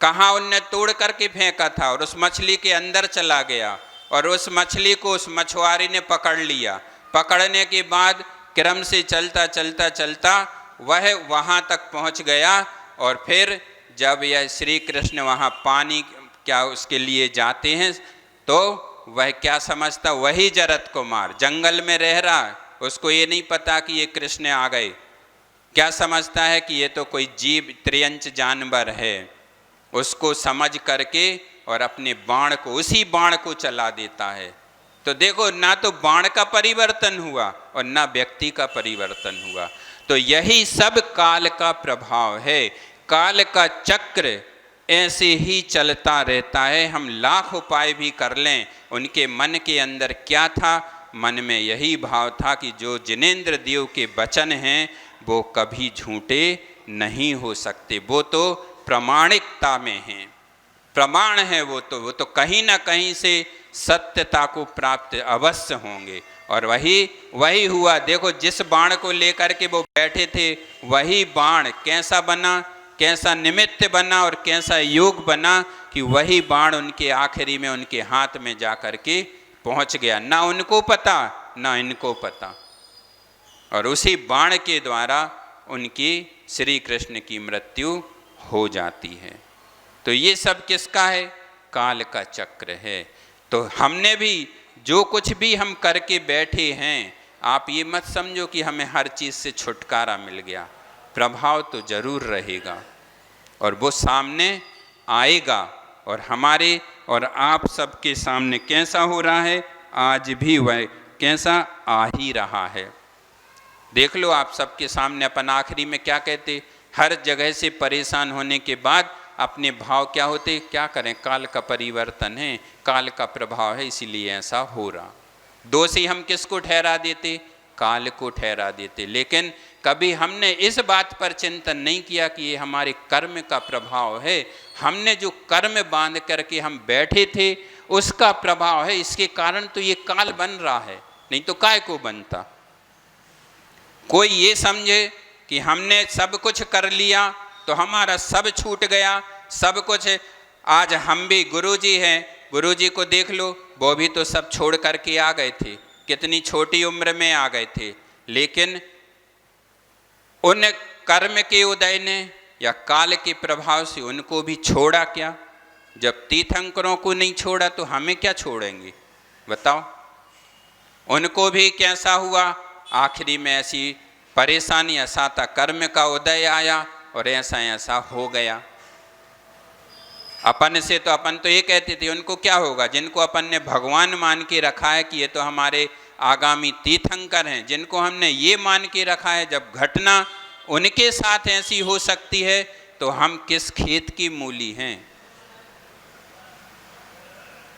कहाँ उनने तोड़ करके फेंका था और उस मछली के अंदर चला गया, और उस मछली को उस मछुआरे ने पकड़ लिया। पकड़ने के बाद क्रम से चलता चलता चलता वह वहाँ तक पहुँच गया। और फिर जब यह श्री कृष्ण वहाँ पानी क्या उसके लिए जाते हैं तो वह क्या समझता, वही जरत कुमार जंगल में रह रहा, उसको ये नहीं पता कि ये कृष्ण आ गए, क्या समझता है कि ये तो कोई जीव त्रियंच जानवर है। उसको समझ करके और अपने बाण को, उसी बाण को चला देता है। तो देखो, ना तो बाण का परिवर्तन हुआ और ना व्यक्ति का परिवर्तन हुआ। तो यही सब काल का प्रभाव है, काल का चक्र ऐसे ही चलता रहता है। हम लाख उपाय भी कर लें, उनके मन के अंदर क्या था, मन में यही भाव था कि जो जिनेंद्र देव के वचन हैं वो कभी झूठे नहीं हो सकते, वो तो प्रामाणिकता में हैं, प्रमाण है वो तो कहीं ना कहीं से सत्यता को प्राप्त अवश्य होंगे। और वही हुआ। देखो जिस बाण को लेकर के वो बैठे थे वही बाण कैसा बना, कैसा निमित्त बना और कैसा योग बना कि वही बाण उनके आखिरी में उनके हाथ में जा कर के पहुंच गया। ना उनको पता ना इनको पता, और उसी बाण के द्वारा उनकी श्री कृष्ण की मृत्यु हो जाती है। तो ये सब किसका है? काल का चक्र है। तो हमने भी जो कुछ भी हम करके बैठे हैं, आप ये मत समझो कि हमें हर चीज़ से छुटकारा मिल गया। प्रभाव तो जरूर रहेगा और वो सामने आएगा। और हमारे और आप सबके सामने कैसा हो रहा है? आज भी वह कैसा आ ही रहा है। देख लो आप सबके सामने अपन आखिरी में क्या कहते? हर जगह से परेशान होने के बाद अपने भाव क्या होते? क्या करें, काल का परिवर्तन है, काल का प्रभाव है, इसीलिए ऐसा हो रहा। दोषी हम किसको ठहरा देते? काल को ठहरा देते। लेकिन कभी हमने इस बात पर चिंतन नहीं किया कि ये हमारे कर्म का प्रभाव है। हमने जो कर्म बांध करके हम बैठे थे उसका प्रभाव है। इसके कारण तो ये काल बन रहा है, नहीं तो काय को बनता। कोई ये समझे कि हमने सब कुछ कर लिया तो हमारा सब छूट गया, सब कुछ। आज हम भी गुरुजी हैं, गुरुजी को देख लो, वो भी तो सब छोड़ करके आ गए थे, कितनी छोटी उम्र में आ गए थे। लेकिन उन कर्म के उदय ने या काल के प्रभाव से उनको भी छोड़ा क्या? जब तीर्थंकरों को नहीं छोड़ा तो हमें क्या छोड़ेंगे बताओ? उनको भी कैसा हुआ? आखिरी में ऐसी परेशानी, असाता कर्म का उदय आया और ऐसा ऐसा हो गया। अपन से तो अपन तो ये कहते थे उनको क्या होगा? जिनको अपन ने भगवान मान के रखा है कि ये तो हमारे आगामी तीर्थंकर हैं, जिनको हमने ये मान के रखा है, जब घटना उनके साथ ऐसी हो सकती है तो हम किस खेत की मूली हैं?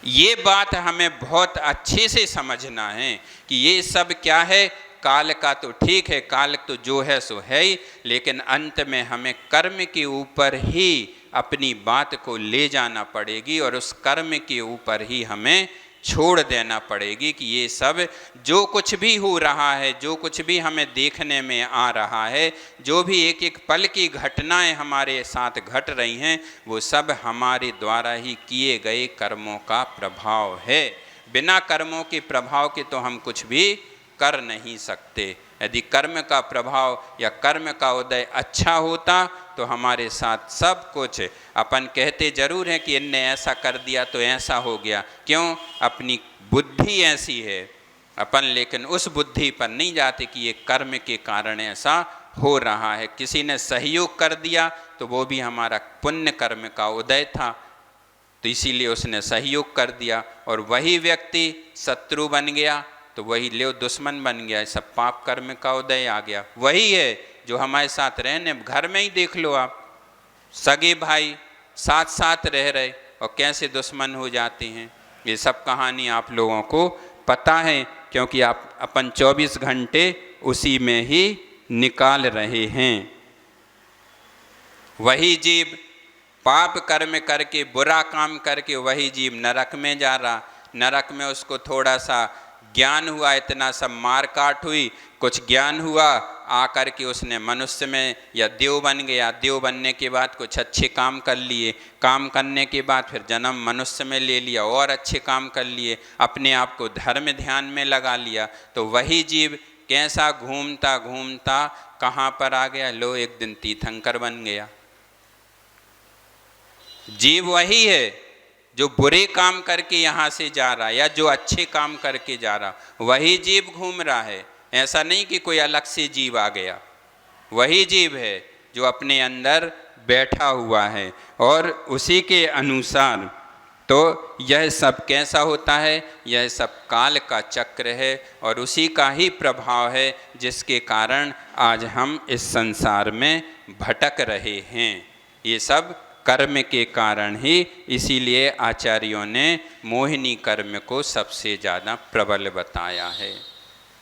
ये बात हमें बहुत अच्छे से समझना है कि ये सब क्या है? काल का तो ठीक है, काल तो जो है सो है ही, लेकिन अंत में हमें कर्म के ऊपर ही अपनी बात को ले जाना पड़ेगी और उस कर्म के ऊपर ही हमें छोड़ देना पड़ेगी कि ये सब जो कुछ भी हो रहा है, जो कुछ भी हमें देखने में आ रहा है, जो भी एक एक पल की घटनाएं हमारे साथ घट रही हैं, वो सब हमारे द्वारा ही किए गए कर्मों का प्रभाव है। बिना कर्मों के प्रभाव के तो हम कुछ भी कर नहीं सकते। यदि कर्म का प्रभाव या कर्म का उदय अच्छा होता तो हमारे साथ सब कुछ, अपन कहते जरूर हैं कि इनने ऐसा कर दिया तो ऐसा हो गया, क्यों? अपनी बुद्धि ऐसी है अपन, लेकिन उस बुद्धि पर नहीं जाते कि ये कर्म के कारण ऐसा हो रहा है। किसी ने सहयोग कर दिया तो वो भी हमारा पुण्य कर्म का उदय था, तो इसीलिए उसने सहयोग कर दिया, और वही व्यक्ति शत्रु बन गया तो वही ले दुश्मन बन गया, सब पाप कर्म का उदय आ गया। वही है जो हमारे साथ रहने, घर में ही देख लो आप, सगे भाई साथ साथ रह रहे और कैसे दुश्मन हो जाते हैं। ये सब कहानी आप लोगों को पता है, क्योंकि आप अपन 24 घंटे उसी में ही निकाल रहे हैं। वही जीव पाप कर्म करके, बुरा काम करके, वही जीव नरक में जा रहा। नरक में उसको थोड़ा सा ज्ञान हुआ, इतना सब मार काट हुई, कुछ ज्ञान हुआ, आकर के उसने मनुष्य में या देव बन गया। देव बनने के बाद कुछ अच्छे काम कर लिए, काम करने के बाद फिर जन्म मनुष्य में ले लिया और अच्छे काम कर लिए, अपने आप को धर्म ध्यान में लगा लिया। तो वही जीव कैसा घूमता घूमता कहाँ पर आ गया? लो एक दिन तीर्थंकर बन गया। जीव वही है जो बुरे काम करके यहाँ से जा रहा, या जो अच्छे काम करके जा रहा, वही जीव घूम रहा है। ऐसा नहीं कि कोई अलग से जीव आ गया, वही जीव है जो अपने अंदर बैठा हुआ है। और उसी के अनुसार तो यह सब कैसा होता है? यह सब काल का चक्र है और उसी का ही प्रभाव है, जिसके कारण आज हम इस संसार में भटक रहे हैं। ये सब कर्म के कारण ही, इसीलिए आचार्यों ने मोहिनी कर्म को सबसे ज़्यादा प्रबल बताया है,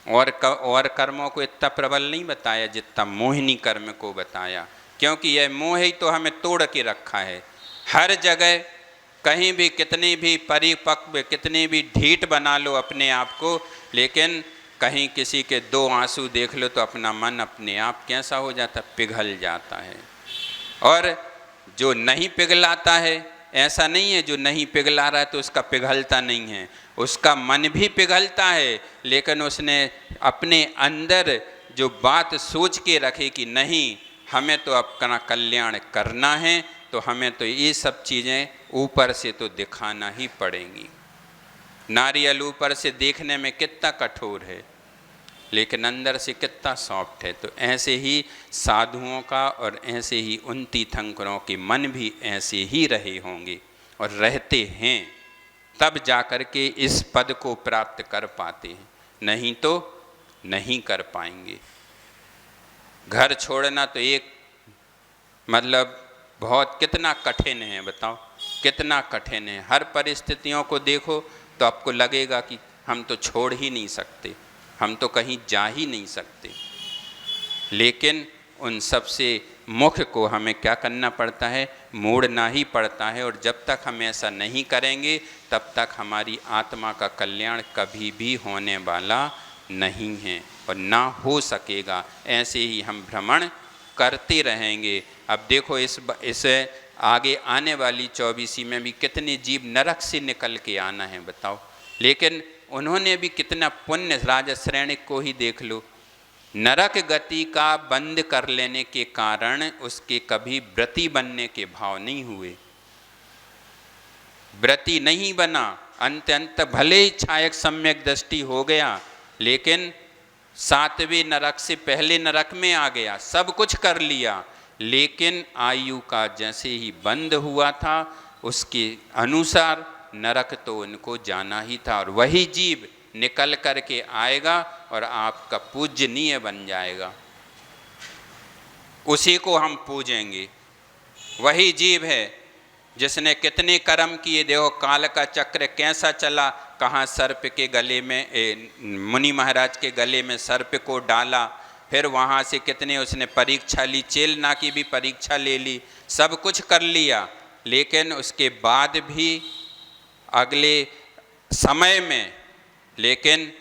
और कर्मों को इतना प्रबल नहीं बताया जितना मोहिनी कर्म को बताया, क्योंकि यह मोह ही तो हमें तोड़ के रखा है। हर जगह कहीं भी कितनी भी परिपक्व, कितनी भी ढीठ बना लो अपने आप को, लेकिन कहीं किसी के 2 आंसू देख लो तो अपना मन अपने आप कैसा हो जाता, पिघल जाता है। और जो नहीं पिघलाता है, ऐसा नहीं है जो नहीं पिघला रहा है तो उसका पिघलता नहीं है, उसका मन भी पिघलता है, लेकिन उसने अपने अंदर जो बात सोच के रखे कि नहीं, हमें तो अपना कल्याण करना है, तो हमें तो ये सब चीज़ें ऊपर से तो दिखाना ही पड़ेंगी। नारियल ऊपर से देखने में कितना कठोर है, लेकिन अंदर से कितना सॉफ्ट है। तो ऐसे ही साधुओं का और ऐसे ही उन तीर्थंकरों के मन भी ऐसे ही रहे होंगे और रहते हैं, तब जाकर के इस पद को प्राप्त कर पाते हैं, नहीं तो नहीं कर पाएंगे। घर छोड़ना तो एक मतलब बहुत कितना कठिन है, बताओ कितना कठिन है। हर परिस्थितियों को देखो तो आपको लगेगा कि हम तो छोड़ ही नहीं सकते, हम तो कहीं जा ही नहीं सकते, लेकिन उन सब से मुख को हमें क्या करना पड़ता है, मोड़ना ही पड़ता है। और जब तक हम ऐसा नहीं करेंगे तब तक हमारी आत्मा का कल्याण कभी भी होने वाला नहीं है और ना हो सकेगा। ऐसे ही हम भ्रमण करते रहेंगे। अब देखो इस आगे आने वाली 24वीं में भी कितने जीव नरक से निकल के आना है, बताओ। लेकिन उन्होंने भी कितना पुण्य, राजा श्रेणिक को ही देख लो, नरक गति का बंद कर लेने के कारण उसके कभी व्रती बनने के भाव नहीं हुए, व्रती नहीं बना। अंत भले ही छायक सम्यक दृष्टि हो गया, लेकिन 7वें नरक से पहले नरक में आ गया, सब कुछ कर लिया, लेकिन आयु का जैसे ही बंद हुआ था उसके अनुसार नरक तो उनको जाना ही था। और वही जीव निकल कर के आएगा और आपका पूजनीय बन जाएगा, उसी को हम पूजेंगे। वही जीव है जिसने कितने कर्म किए। देखो काल का चक्र कैसा चला, कहाँ सर्प के गले में, मुनि महाराज के गले में सर्प को डाला, फिर वहाँ से कितने उसने परीक्षा ली, चेलना की भी परीक्षा ले ली, सब कुछ कर लिया, लेकिन उसके बाद भी अगले समय में, लेकिन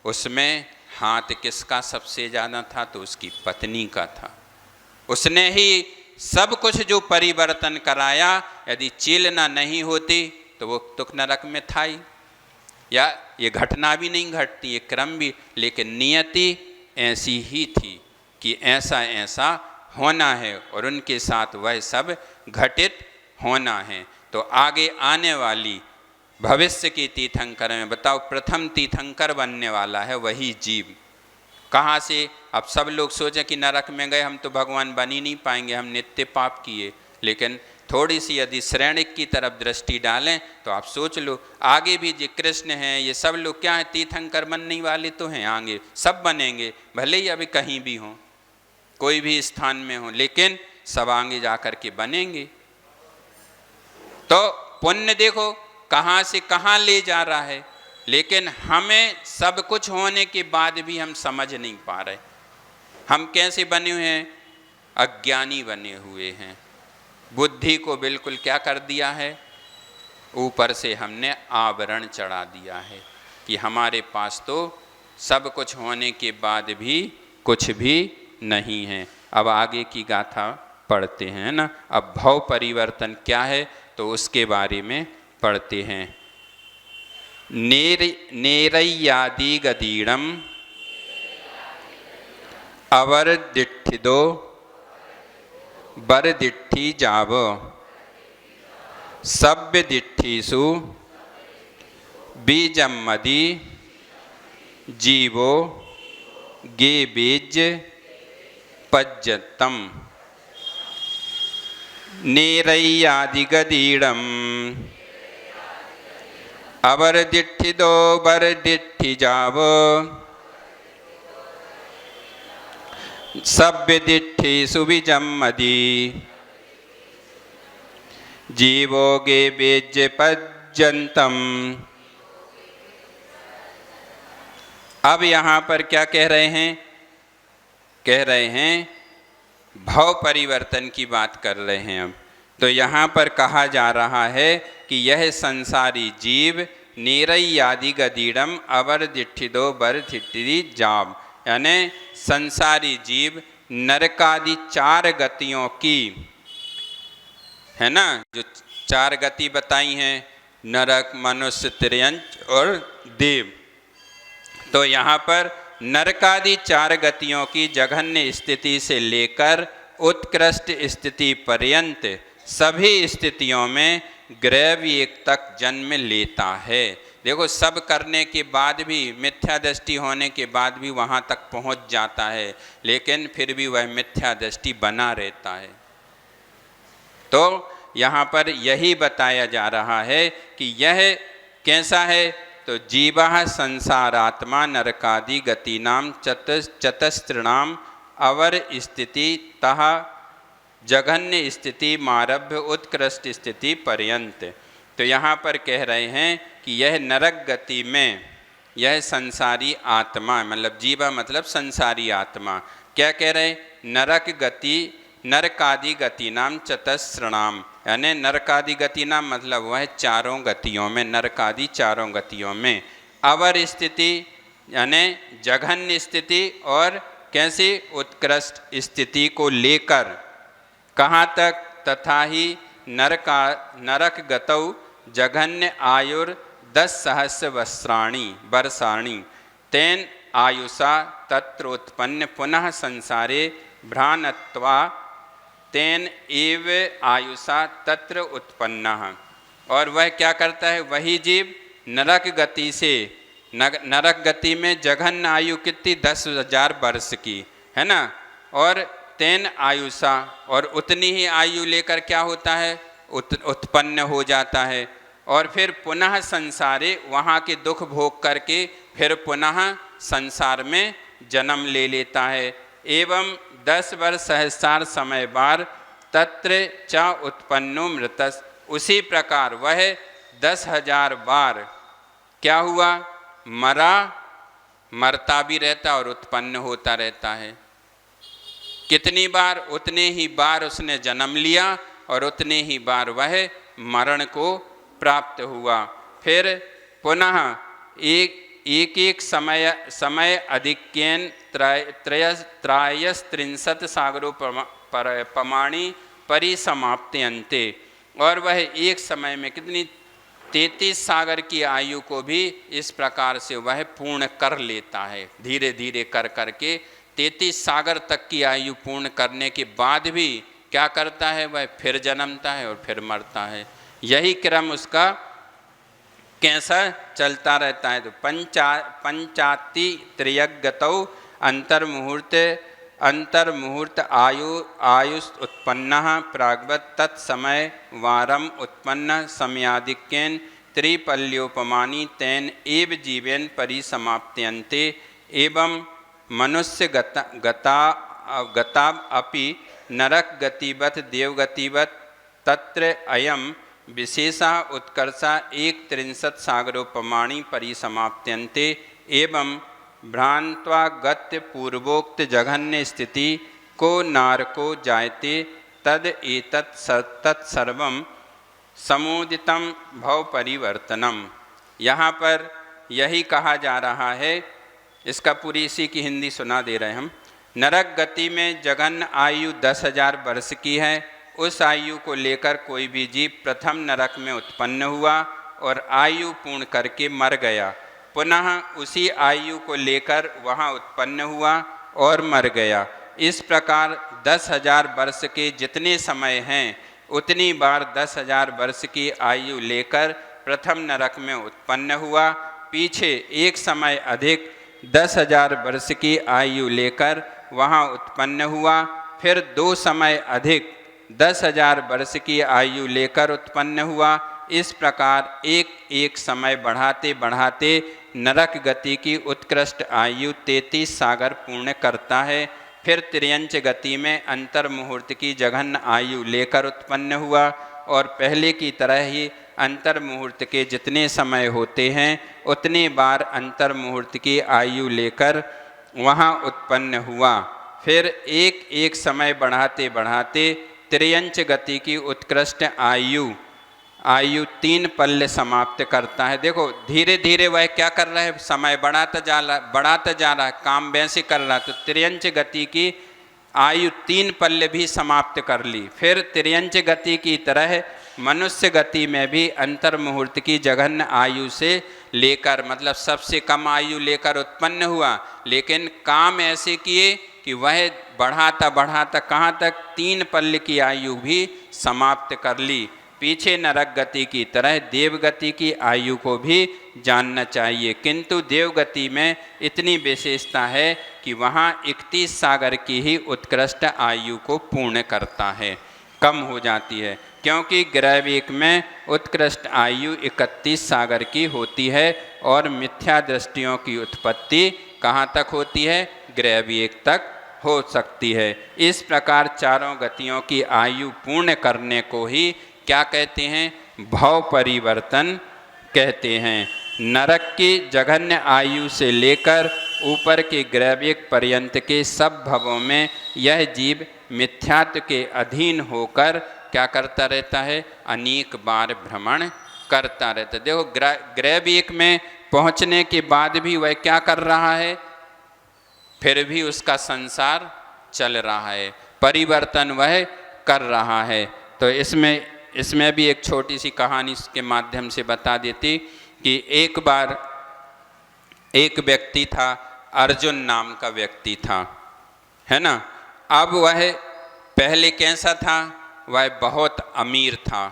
उसमें हाथ किसका सबसे ज़्यादा था, तो उसकी पत्नी का था। उसने ही सब कुछ जो परिवर्तन कराया। यदि चेलना नहीं होती तो वो तुक नरक में था ही, या ये घटना भी नहीं घटती, ये क्रम भी, लेकिन नियति ऐसी ही थी कि ऐसा ऐसा होना है और उनके साथ वह सब घटित होना है। तो आगे आने वाली भविष्य की तीर्थंकर में बताओ, प्रथम तीर्थंकर बनने वाला है वही जीव। कहाँ से? अब सब लोग सोचें कि नरक में गए हम तो भगवान बन ही नहीं पाएंगे, हम नित्य पाप किए, लेकिन थोड़ी सी यदि श्रेणिक की तरफ दृष्टि डालें तो आप सोच लो, आगे भी जो कृष्ण हैं ये सब लोग क्या हैं, तीर्थंकर बनने वाले तो हैं, आगे सब बनेंगे, भले ही अभी कहीं भी हों, कोई भी स्थान में हो, लेकिन सब आगे जाकर के बनेंगे। तो पुण्य देखो कहाँ से कहाँ ले जा रहा है, लेकिन हमें सब कुछ होने के बाद भी हम समझ नहीं पा रहे। हम कैसे बने हुए हैं? अज्ञानी बने हुए हैं। बुद्धि को बिल्कुल क्या कर दिया है, ऊपर से हमने आवरण चढ़ा दिया है कि हमारे पास तो सब कुछ होने के बाद भी कुछ भी नहीं है। अब आगे की गाथा पढ़ते हैं ना। अब भव परिवर्तन क्या है तो उसके बारे में पढ़ते हैं। नेरय्यादि गदीड़म अवर दिट्ठिदो बर दिट्ठी जाव सभ्य दिट्ठीसु बीजमदि जीवो गे बीज पज्जतम। नेरय्यादि गदीड़म अवर दिट्ठिदो बर दिट्ठि जाव सभ्य दिट्ठि सुविजमदि जीवोगे बीज पज्जंतम। अब यहाँ पर क्या कह रहे हैं? कह रहे हैं भव परिवर्तन की बात कर रहे हैं। अब तो यहाँ पर कहा जा रहा है कि यह संसारी जीव नीरई आदि गदीड़म अवर दिठिदो बर धिट्टी जाब, यानी संसारी जीव नरकादि 4 गतियों की, है ना, जो 4 गति बताई हैं, नरक, मनुष्य, तिर्यंच और देव। तो यहाँ पर नरकादि 4 गतियों की जघन्य स्थिति से लेकर उत्कृष्ट स्थिति पर्यंत सभी स्थितियों में ग्रहविवेक तक जन्म लेता है। देखो, सब करने के बाद भी, मिथ्या दृष्टि होने के बाद भी वहाँ तक पहुँच जाता है, लेकिन फिर भी वह मिथ्या दृष्टि बना रहता है। तो यहाँ पर यही बताया जा रहा है कि यह कैसा है, तो जीवा संसारात्मा नरकादि गतिनाम चतस्त्रणाम अवर स्थिति तह जघन्य स्थिति मारभ्य उत्कृष्ट स्थिति पर्यंत। तो यहाँ पर कह रहे हैं कि यह नरक गति में यह संसारी आत्मा, मतलब जीवा मतलब संसारी आत्मा, क्या कह रहे, नरक गति नरकादि गति नाम चतस्रणाम, यानी नरकादि गति नाम मतलब वह 4 गतियों में, नरकादि 4 गतियों में, अवर स्थिति यानी जघन्य स्थिति और कैसी उत्कृष्ट स्थिति को लेकर कहाँ तक, तथा ही नरक गतौ जघन्य आयुर 10 सहस्र वर्षाणि तेन आयुषा तत्र उत्पन्न पुनः संसारे भ्रानत्वा तेन एव आयुषा तत्र उत्पन्नः। और वह क्या करता है, वही जीव नरक गति से, नरक गति में जघन्य आयु कितनी, 10,000 वर्ष की, है ना, और तेन आयुषा, और उतनी ही आयु लेकर क्या होता है, उत्पन्न हो जाता है, और फिर पुनः संसारे, वहाँ के दुख भोग करके फिर पुनः संसार में जन्म ले लेता है। एवं 10 वर्ष सहस्रार समय बार तत्र च उत्पन्नो मृतस, उसी प्रकार वह 10,000 बार क्या हुआ, मरता भी रहता और उत्पन्न होता रहता है। कितनी बार, उतने ही बार उसने जन्म लिया और उतने ही बार वह मरण को प्राप्त हुआ। फिर पुनः एक समय अधिक्येन त्रयस्त्रिंशत् सागरों पमाणी परिसमाप्ति अंते, और वह एक समय में कितनी 33 सागर की आयु को भी इस प्रकार से वह पूर्ण कर लेता है। धीरे धीरे कर करके 33 सागर तक की आयु पूर्ण करने के बाद भी क्या करता है, वह फिर जन्मता है और फिर मरता है। यही क्रम उसका कैसा चलता रहता है। तो पंचाति त्रियगतौ अंतर्मुहूर्त आयुष उत्पन्न प्राग्वत तत्समय वारम उत्पन्न समयाधिक्येन त्रिपल्योपमानी तेन एव जीवेन परिसमाप्त्यन्ते। एवं मनुष्य गता अपि नरक गतिवत देवगतिवत तत्र अयम विशेषा उत्कर्षा 1,63 सागरोपमाणी परिसमाप्त्यन्ते। एवं भ्रांत्वा गत्य पूर्वोक्त जघन्य स्थिति को नारको जायते तद एतत् तत्सर्वं समुदितं भव परिवर्तनम। यहाँ पर यही कहा जा रहा है, इसका पूरी इसी की हिंदी सुना दे रहे हम। नरक गति में जघन्य आयु 10,000 वर्ष की है। उस आयु को लेकर कोई भी जीव प्रथम नरक में उत्पन्न हुआ और आयु पूर्ण करके मर गया, पुनः उसी आयु को लेकर वहाँ उत्पन्न हुआ और मर गया। इस प्रकार 10,000 वर्ष के जितने समय हैं उतनी बार 10,000 वर्ष की आयु लेकर प्रथम नरक में उत्पन्न हुआ, पीछे एक समय अधिक 10,000 वर्ष की आयु लेकर वहाँ उत्पन्न हुआ, फिर 2 समय अधिक 10,000 वर्ष की आयु लेकर उत्पन्न हुआ। इस प्रकार एक एक समय बढ़ाते बढ़ाते नरक गति की उत्कृष्ट आयु 33 सागर पूर्ण करता है। फिर तिर्यंच गति में अंतर मुहूर्त की जघन्य आयु लेकर उत्पन्न हुआ और पहले की तरह ही अंतर मुहूर्त के जितने समय होते हैं उतने बार अंतर मुहूर्त की आयु लेकर वहाँ उत्पन्न हुआ। फिर एक एक समय बढ़ाते बढ़ाते तिर्यंच गति की उत्कृष्ट आयु आयु 3 पल्ले समाप्त करता है। देखो धीरे धीरे वह क्या कर रहा है, समय बढ़ाता जा रहा है, काम वैसे कर रहा है। तो तिर्यंच गति की आयु 3 पल्ले भी समाप्त कर ली। फिर तिर्यंच गति की तरह मनुष्य गति में भी अंतर मुहूर्त की जघन्य आयु से लेकर, मतलब सबसे कम आयु लेकर उत्पन्न हुआ, लेकिन काम ऐसे किए कि वह बढ़ाता बढ़ाता कहाँ तक, 3 पल्ले की आयु भी समाप्त कर ली। पीछे नरक गति की तरह देवगति की आयु को भी जानना चाहिए, किंतु देवगति में इतनी विशेषता है कि वहाँ 31 सागर की ही उत्कृष्ट आयु को पूर्ण करता है, कम हो जाती है, क्योंकि ग्रहवेग में उत्कृष्ट आयु 31 सागर की होती है और मिथ्या दृष्टियों की उत्पत्ति कहाँ तक होती है, ग्रहवेग तक हो सकती है। इस प्रकार चारों गतियों की आयु पूर्ण करने को ही क्या कहते हैं, भव परिवर्तन कहते हैं। नरक की जघन्य आयु से लेकर ऊपर के ग्रहवेग पर्यंत के सब भवों में यह जीव मिथ्यात्व के अधीन होकर क्या करता रहता है, अनेक बार भ्रमण करता रहता है। देखो ग्रहवेग में पहुंचने के बाद भी वह क्या कर रहा है, फिर भी उसका संसार चल रहा है, परिवर्तन वह कर रहा है। तो इसमें भी एक छोटी सी कहानी के माध्यम से बता देती कि एक बार एक व्यक्ति था, अर्जुन नाम का व्यक्ति था, है ना। अब वह पहले कैसा था, वह बहुत अमीर था,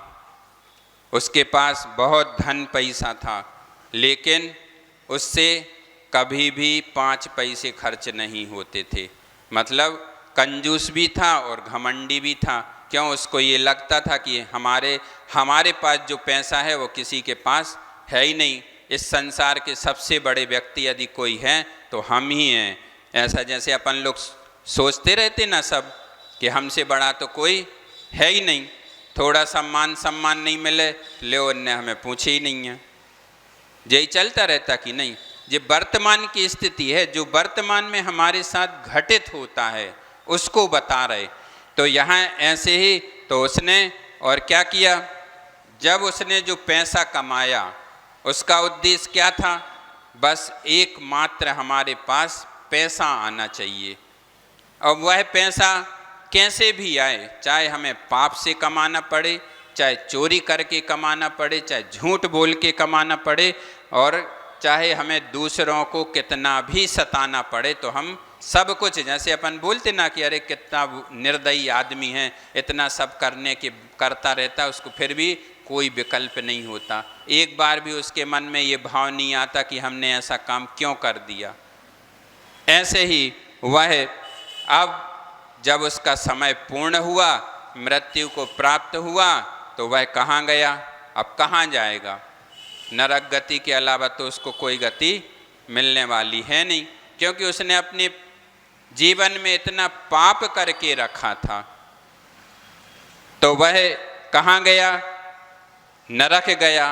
उसके पास बहुत धन पैसा था, लेकिन उससे कभी भी 5 पैसे खर्च नहीं होते थे। मतलब कंजूस भी था और घमंडी भी था। क्यों, उसको ये लगता था कि हमारे पास जो पैसा है वो किसी के पास है ही नहीं। इस संसार के सबसे बड़े व्यक्ति यदि कोई है तो हम ही हैं। ऐसा जैसे अपन लोग सोचते रहते ना सब कि हमसे बड़ा तो कोई है ही नहीं, थोड़ा सम्मान नहीं मिले ले उनने हमें पूछे ही नहीं है, यही चलता रहता कि नहीं। ये वर्तमान की स्थिति है, जो वर्तमान में हमारे साथ घटित होता है उसको बता रहे। तो यहाँ ऐसे ही तो उसने और क्या किया, जब उसने जो पैसा कमाया उसका उद्देश्य क्या था, बस एकमात्र हमारे पास पैसा आना चाहिए। अब वह पैसा कैसे भी आए, चाहे हमें पाप से कमाना पड़े, चाहे चोरी करके कमाना पड़े, चाहे झूठ बोल के कमाना पड़े, और चाहे हमें दूसरों को कितना भी सताना पड़े, तो हम सब कुछ, जैसे अपन बोलते ना कि अरे कितना निर्दयी आदमी है, इतना सब करता रहता, उसको फिर भी कोई विकल्प नहीं होता। एक बार भी उसके मन में ये भाव नहीं आता कि हमने ऐसा काम क्यों कर दिया। ऐसे ही वह अब जब उसका समय पूर्ण हुआ, मृत्यु को प्राप्त हुआ, तो वह कहाँ गया, अब कहाँ जाएगा। नरक गति के अलावा तो उसको कोई गति मिलने वाली है नहीं, क्योंकि उसने अपने जीवन में इतना पाप करके रखा था। तो वह कहाँ गया, नरक गया।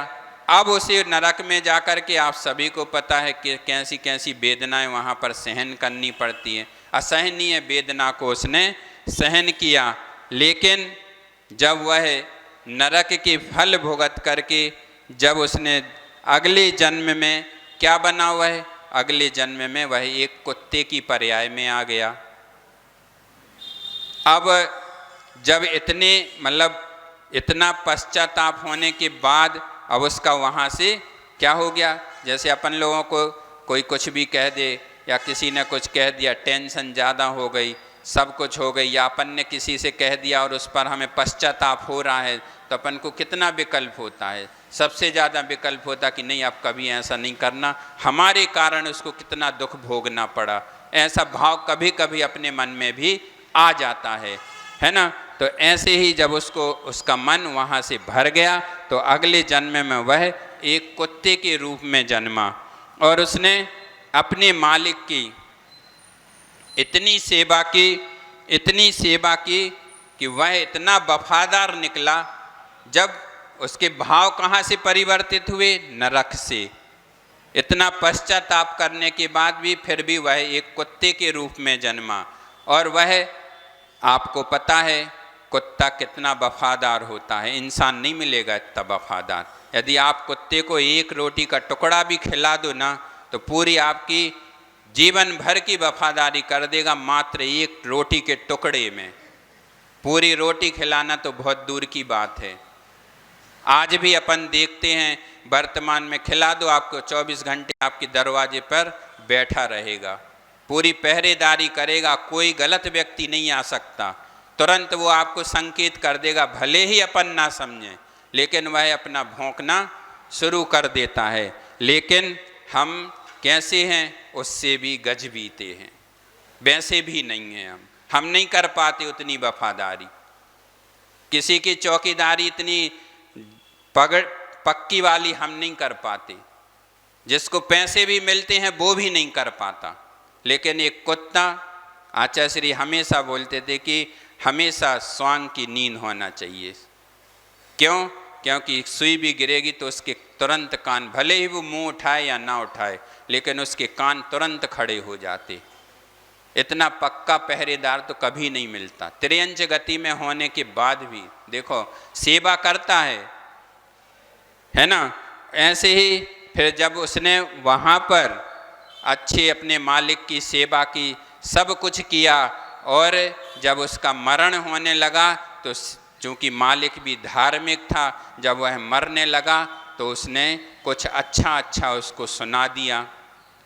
अब उसे नरक में जाकर के आप सभी को पता है कि कैसी कैसी वेदनाएं वहाँ पर सहन करनी पड़ती हैं। असहनीय वेदना को उसने सहन किया, लेकिन जब वह नरक के फल भुगत करके जब उसने अगले जन्म में क्या बना हुआ है, अगले जन्म में वह एक कुत्ते की पर्याय में आ गया। अब जब इतना पश्चाताप होने के बाद अब उसका वहाँ से क्या हो गया, जैसे अपन लोगों को कोई कुछ भी कह दे या किसी ने कुछ कह दिया, टेंशन ज़्यादा हो गई, सब कुछ हो गई, या अपन ने किसी से कह दिया और उस पर हमें पश्चाताप हो रहा है, तो अपन को कितना विकल्प होता है, सबसे ज़्यादा विकल्प होता कि नहीं अब कभी ऐसा नहीं करना, हमारे कारण उसको कितना दुख भोगना पड़ा, ऐसा भाव कभी कभी अपने मन में भी आ जाता है ना। तो ऐसे ही जब उसका मन वहाँ से भर गया, तो अगले जन्म में वह एक कुत्ते के रूप में जन्मा और उसने अपने मालिक की इतनी सेवा की कि वह इतना वफादार निकला। जब उसके भाव कहाँ से परिवर्तित हुए, नरक से। इतना पश्चाताप करने के बाद भी फिर भी वह एक कुत्ते के रूप में जन्मा। और वह आपको पता है कुत्ता कितना वफादार होता है, इंसान नहीं मिलेगा इतना वफादार। यदि आप कुत्ते को एक रोटी का टुकड़ा भी खिला दो ना, तो पूरी आपकी जीवन भर की वफादारी कर देगा मात्र एक रोटी के टुकड़े में। पूरी रोटी खिलाना तो बहुत दूर की बात है। आज भी अपन देखते हैं, वर्तमान में खिला दो आपको, 24 घंटे आपके दरवाजे पर बैठा रहेगा, पूरी पहरेदारी करेगा, कोई गलत व्यक्ति नहीं आ सकता, तुरंत वो आपको संकेत कर देगा, भले ही अपन ना समझें, लेकिन वह अपना भौंकना शुरू कर देता है। लेकिन हम कैसे हैं, उससे भी गज बीते हैं, वैसे भी नहीं हैं हम नहीं कर पाते उतनी वफादारी। किसी की चौकीदारी इतनी पक्की वाली हम नहीं कर पाते, जिसको पैसे भी मिलते हैं वो भी नहीं कर पाता। लेकिन एक कुत्ता, आचार्य श्री हमेशा बोलते थे कि हमेशा स्वांग की नींद होना चाहिए। क्यों? क्योंकि सुई भी गिरेगी तो उसके तुरंत कान, भले ही वो मुंह उठाए या ना उठाए, लेकिन उसके कान तुरंत खड़े हो जाते। इतना पक्का पहरेदार तो कभी नहीं मिलता। त्रियंच गति में होने के बाद भी देखो सेवा करता है ना। ऐसे ही फिर जब उसने वहाँ पर अच्छे अपने मालिक की सेवा की, सब कुछ किया, और जब उसका मरण होने लगा तो चूँकि मालिक भी धार्मिक था, जब वह मरने लगा तो उसने कुछ अच्छा उसको सुना दिया,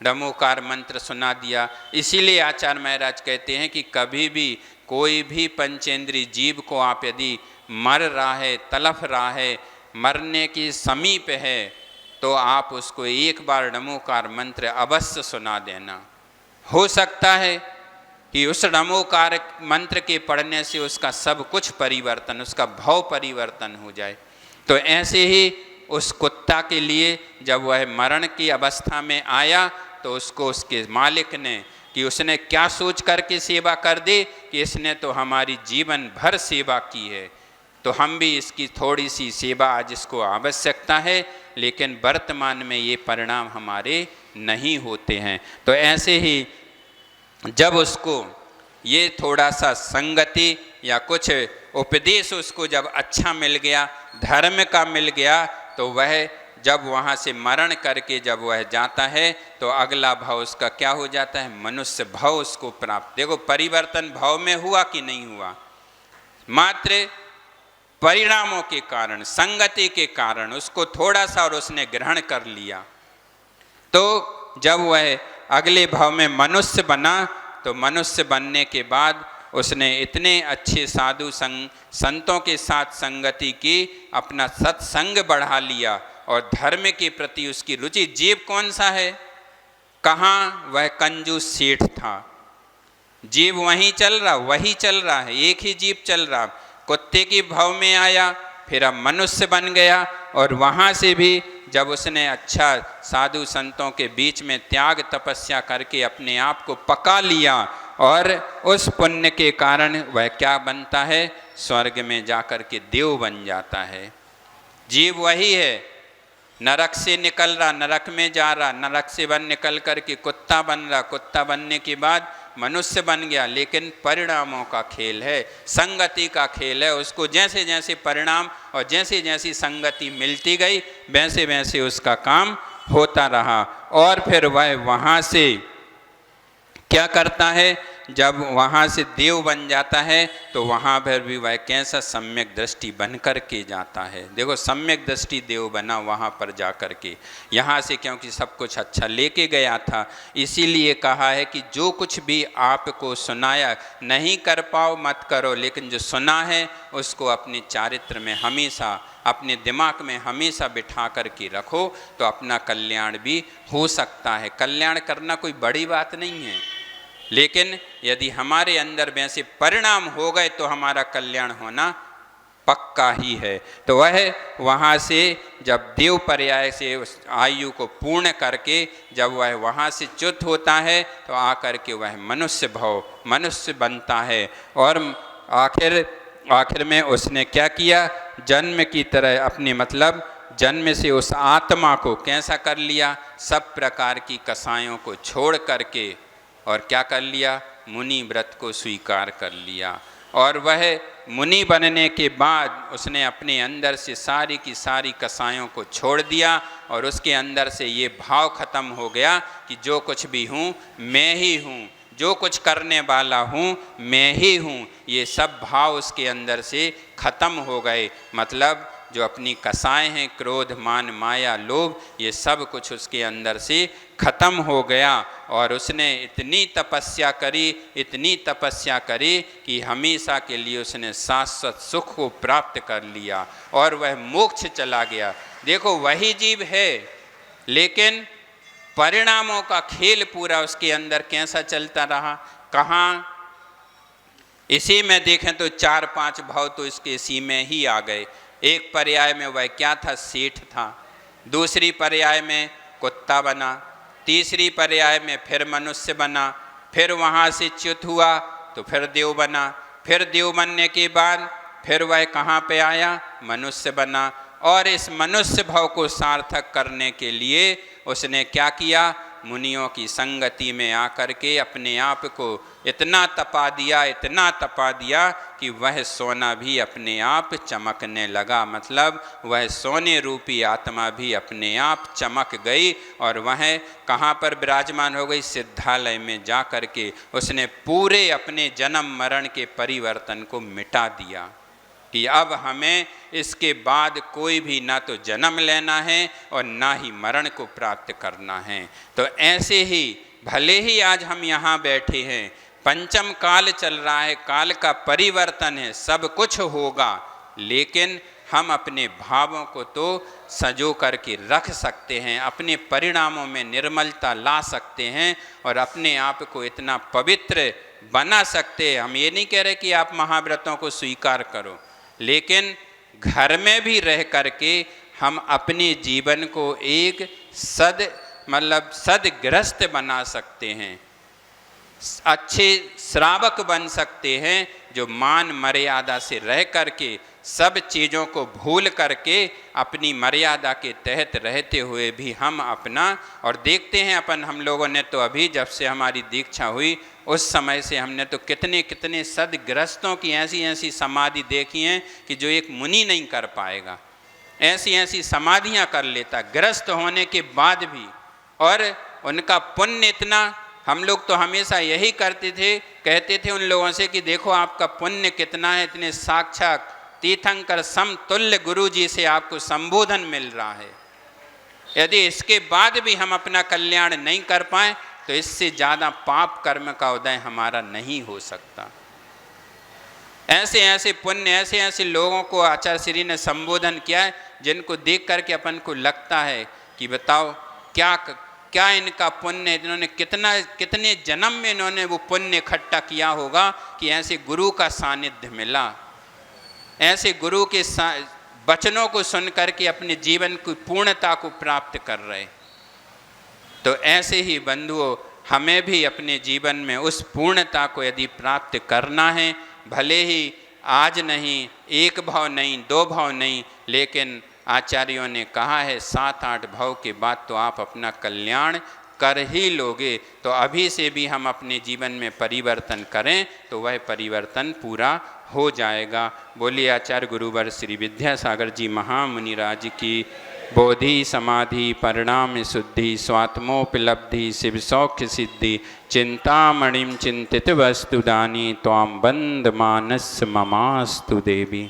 नमोकार मंत्र सुना दिया। इसीलिए आचार्य महाराज कहते हैं कि कभी भी कोई भी पंचेंद्रीय जीव को आप यदि मर रहा है, तड़फ रहा है, मरने की समीप है, तो आप उसको एक बार नमोकार मंत्र अवश्य सुना देना। हो सकता है कि उस नमोकार मंत्र के पढ़ने से उसका सब कुछ परिवर्तन, उसका भाव परिवर्तन हो जाए। तो ऐसे ही उस कुत्ता के लिए जब वह मरण की अवस्था में आया तो उसको उसके मालिक ने, कि उसने क्या सोच करके सेवा कर दी कि इसने तो हमारी जीवन भर सेवा की है, तो हम भी इसकी थोड़ी सी सेवा आज इसको आवश्यकता है, लेकिन वर्तमान में ये परिणाम हमारे नहीं होते हैं। तो ऐसे ही जब उसको ये थोड़ा सा संगति या कुछ उपदेश उसको जब अच्छा मिल गया, धर्म का मिल गया, तो वह जब वहाँ से मरण करके जब वह जाता है तो अगला भाव उसका क्या हो जाता है, मनुष्य भाव उसको प्राप्त। देखो परिवर्तन भाव में हुआ कि नहीं हुआ, मात्र परिणामों के कारण, संगति के कारण उसको थोड़ा सा और उसने ग्रहण कर लिया। तो जब वह अगले भाव में मनुष्य बना, तो मनुष्य बनने के बाद उसने इतने अच्छे साधु संतों के साथ संगति की, अपना सत्संग बढ़ा लिया और धर्म के प्रति उसकी रुचि। जीव कौन सा है, कहाँ वह कंजूस सेठ था, जीव वही चल रहा है, एक ही जीव चल रहा। कुत्ते की भाव में आया, फिर अब मनुष्य बन गया, और वहाँ से भी जब उसने अच्छा साधु संतों के बीच में त्याग तपस्या करके अपने आप को पका लिया, और उस पुण्य के कारण वह क्या बनता है, स्वर्ग में जाकर के देव बन जाता है। जीव वही है, नरक से निकल रहा, नरक में जा रहा, नरक से निकल करके कुत्ता बन रहा, कुत्ता बनने के बाद मनुष्य बन गया। लेकिन परिणामों का खेल है, संगति का खेल है। उसको जैसे जैसे परिणाम और जैसे जैसी संगति मिलती गई, वैसे वैसे उसका काम होता रहा। और फिर वह वहाँ से क्या करता है, जब वहाँ से देव बन जाता है, तो वहाँ पर भी वह कैसा सम्यक दृष्टि बन कर के जाता है। देखो सम्यक दृष्टि देव बना वहाँ पर जा कर के, यहाँ से क्योंकि सब कुछ अच्छा लेके गया था, इसीलिए कहा है कि जो कुछ भी आपको सुनाया, नहीं कर पाओ मत करो, लेकिन जो सुना है उसको अपने चारित्र में हमेशा, अपने दिमाग में हमेशा बिठा कर के रखो, तो अपना कल्याण भी हो सकता है। कल्याण करना कोई बड़ी बात नहीं है, लेकिन यदि हमारे अंदर वैसे परिणाम हो गए तो हमारा कल्याण होना पक्का ही है। तो वह वहाँ से जब देव पर्याय से उस आयु को पूर्ण करके जब वह वहाँ से च्युत होता है, तो आकर के वह मनुष्य बनता है। और आखिर में उसने क्या किया, जन्म की तरह अपनी मतलब जन्म से उस आत्मा को कैसा कर लिया, सब प्रकार की कसायों को छोड़ करके, और क्या कर लिया, मुनि व्रत को स्वीकार कर लिया। और वह मुनि बनने के बाद उसने अपने अंदर से सारी की सारी कसायों को छोड़ दिया और उसके अंदर से ये भाव खत्म हो गया कि जो कुछ भी हूँ मैं ही हूँ, जो कुछ करने वाला हूँ मैं ही हूँ। ये सब भाव उसके अंदर से खत्म हो गए। मतलब जो अपनी कसाएं हैं, क्रोध, मान, माया, लोभ, ये सब कुछ उसके अंदर से खत्म हो गया। और उसने इतनी तपस्या करी, इतनी तपस्या करी कि हमेशा के लिए उसने शाश्वत सुख को प्राप्त कर लिया और वह मोक्ष चला गया। देखो वही जीव है, लेकिन परिणामों का खेल पूरा उसके अंदर कैसा चलता रहा। कहाँ इसी में देखें तो 4-5 भाव तो इसके इसी में ही आ गए। एक पर्याय में वह क्या था, सेठ था। दूसरी पर्याय में कुत्ता बना। तीसरी पर्याय में फिर मनुष्य बना। फिर वहाँ से च्युत हुआ तो फिर देव बना। फिर देव बनने के बाद फिर वह कहाँ पे आया, मनुष्य बना। और इस मनुष्य भाव को सार्थक करने के लिए उसने क्या किया, मुनियों की संगति में आकर के अपने आप को इतना तपा दिया, इतना तपा दिया कि वह सोना भी अपने आप चमकने लगा। मतलब वह सोने रूपी आत्मा भी अपने आप चमक गई और वह कहाँ पर विराजमान हो गई, सिद्धालय में जा कर के उसने पूरे अपने जन्म मरण के परिवर्तन को मिटा दिया कि अब हमें इसके बाद कोई भी ना तो जन्म लेना है और ना ही मरण को प्राप्त करना है। तो ऐसे ही भले ही आज हम यहाँ बैठे हैं, पंचम काल चल रहा है, काल का परिवर्तन है, सब कुछ होगा, लेकिन हम अपने भावों को तो संजो करके रख सकते हैं, अपने परिणामों में निर्मलता ला सकते हैं और अपने आप को इतना पवित्र बना सकते हैं। हम ये नहीं कह रहे कि आप महाव्रतों को स्वीकार करो, लेकिन घर में भी रह करके हम अपने जीवन को एक सदग्रस्त बना सकते हैं, अच्छे श्रावक बन सकते हैं, जो मान मर्यादा से रह करके सब चीज़ों को भूल करके अपनी मर्यादा के तहत रहते हुए भी हम अपना, और देखते हैं हम लोगों ने तो अभी जब से हमारी दीक्षा हुई उस समय से हमने तो कितने कितने सदग्रस्तों की ऐसी ऐसी समाधि देखी हैं कि जो एक मुनि नहीं कर पाएगा। ऐसी ऐसी समाधियां कर लेता ग्रस्त होने के बाद भी, और उनका पुण्य इतना। हम लोग तो हमेशा यही करते थे, कहते थे उन लोगों से कि देखो आपका पुण्य कितना है, इतने साक्षात तीर्थंकर समतुल्य गुरु जी से आपको संबोधन मिल रहा है। यदि इसके बाद भी हम अपना कल्याण नहीं कर पाए तो इससे ज़्यादा पाप कर्म का उदय हमारा नहीं हो सकता। ऐसे ऐसे पुण्य, ऐसे ऐसे लोगों को आचार्य श्री ने संबोधन किया है जिनको देख करके अपन को लगता है कि बताओ क्या इनका पुण्य है, इन्होंने कितने जन्म में इन्होंने वो पुण्य इकट्ठा किया होगा कि ऐसे गुरु का सानिध्य मिला, ऐसे गुरु के वचनों को सुन करके अपने जीवन की पूर्णता को प्राप्त कर रहे। तो ऐसे ही बंधुओं, हमें भी अपने जीवन में उस पूर्णता को यदि प्राप्त करना है, भले ही आज नहीं, एक भाव नहीं, 2 भाव नहीं, लेकिन आचार्यों ने कहा है 7-8 भाव के बाद तो आप अपना कल्याण कर ही लोगे। तो अभी से भी हम अपने जीवन में परिवर्तन करें तो वह परिवर्तन पूरा हो जाएगा। बोलिए आचार्य गुरुवर श्री विद्यासागर जी महामुनिराज की बोधि समाधि परिणाम शुद्धि स्वात्मोपलब्धि शिव सौख्य सिद्धि चिंतामणिम चिंतित वस्तुदानी त्वां बंद मानस ममास्तु देवी।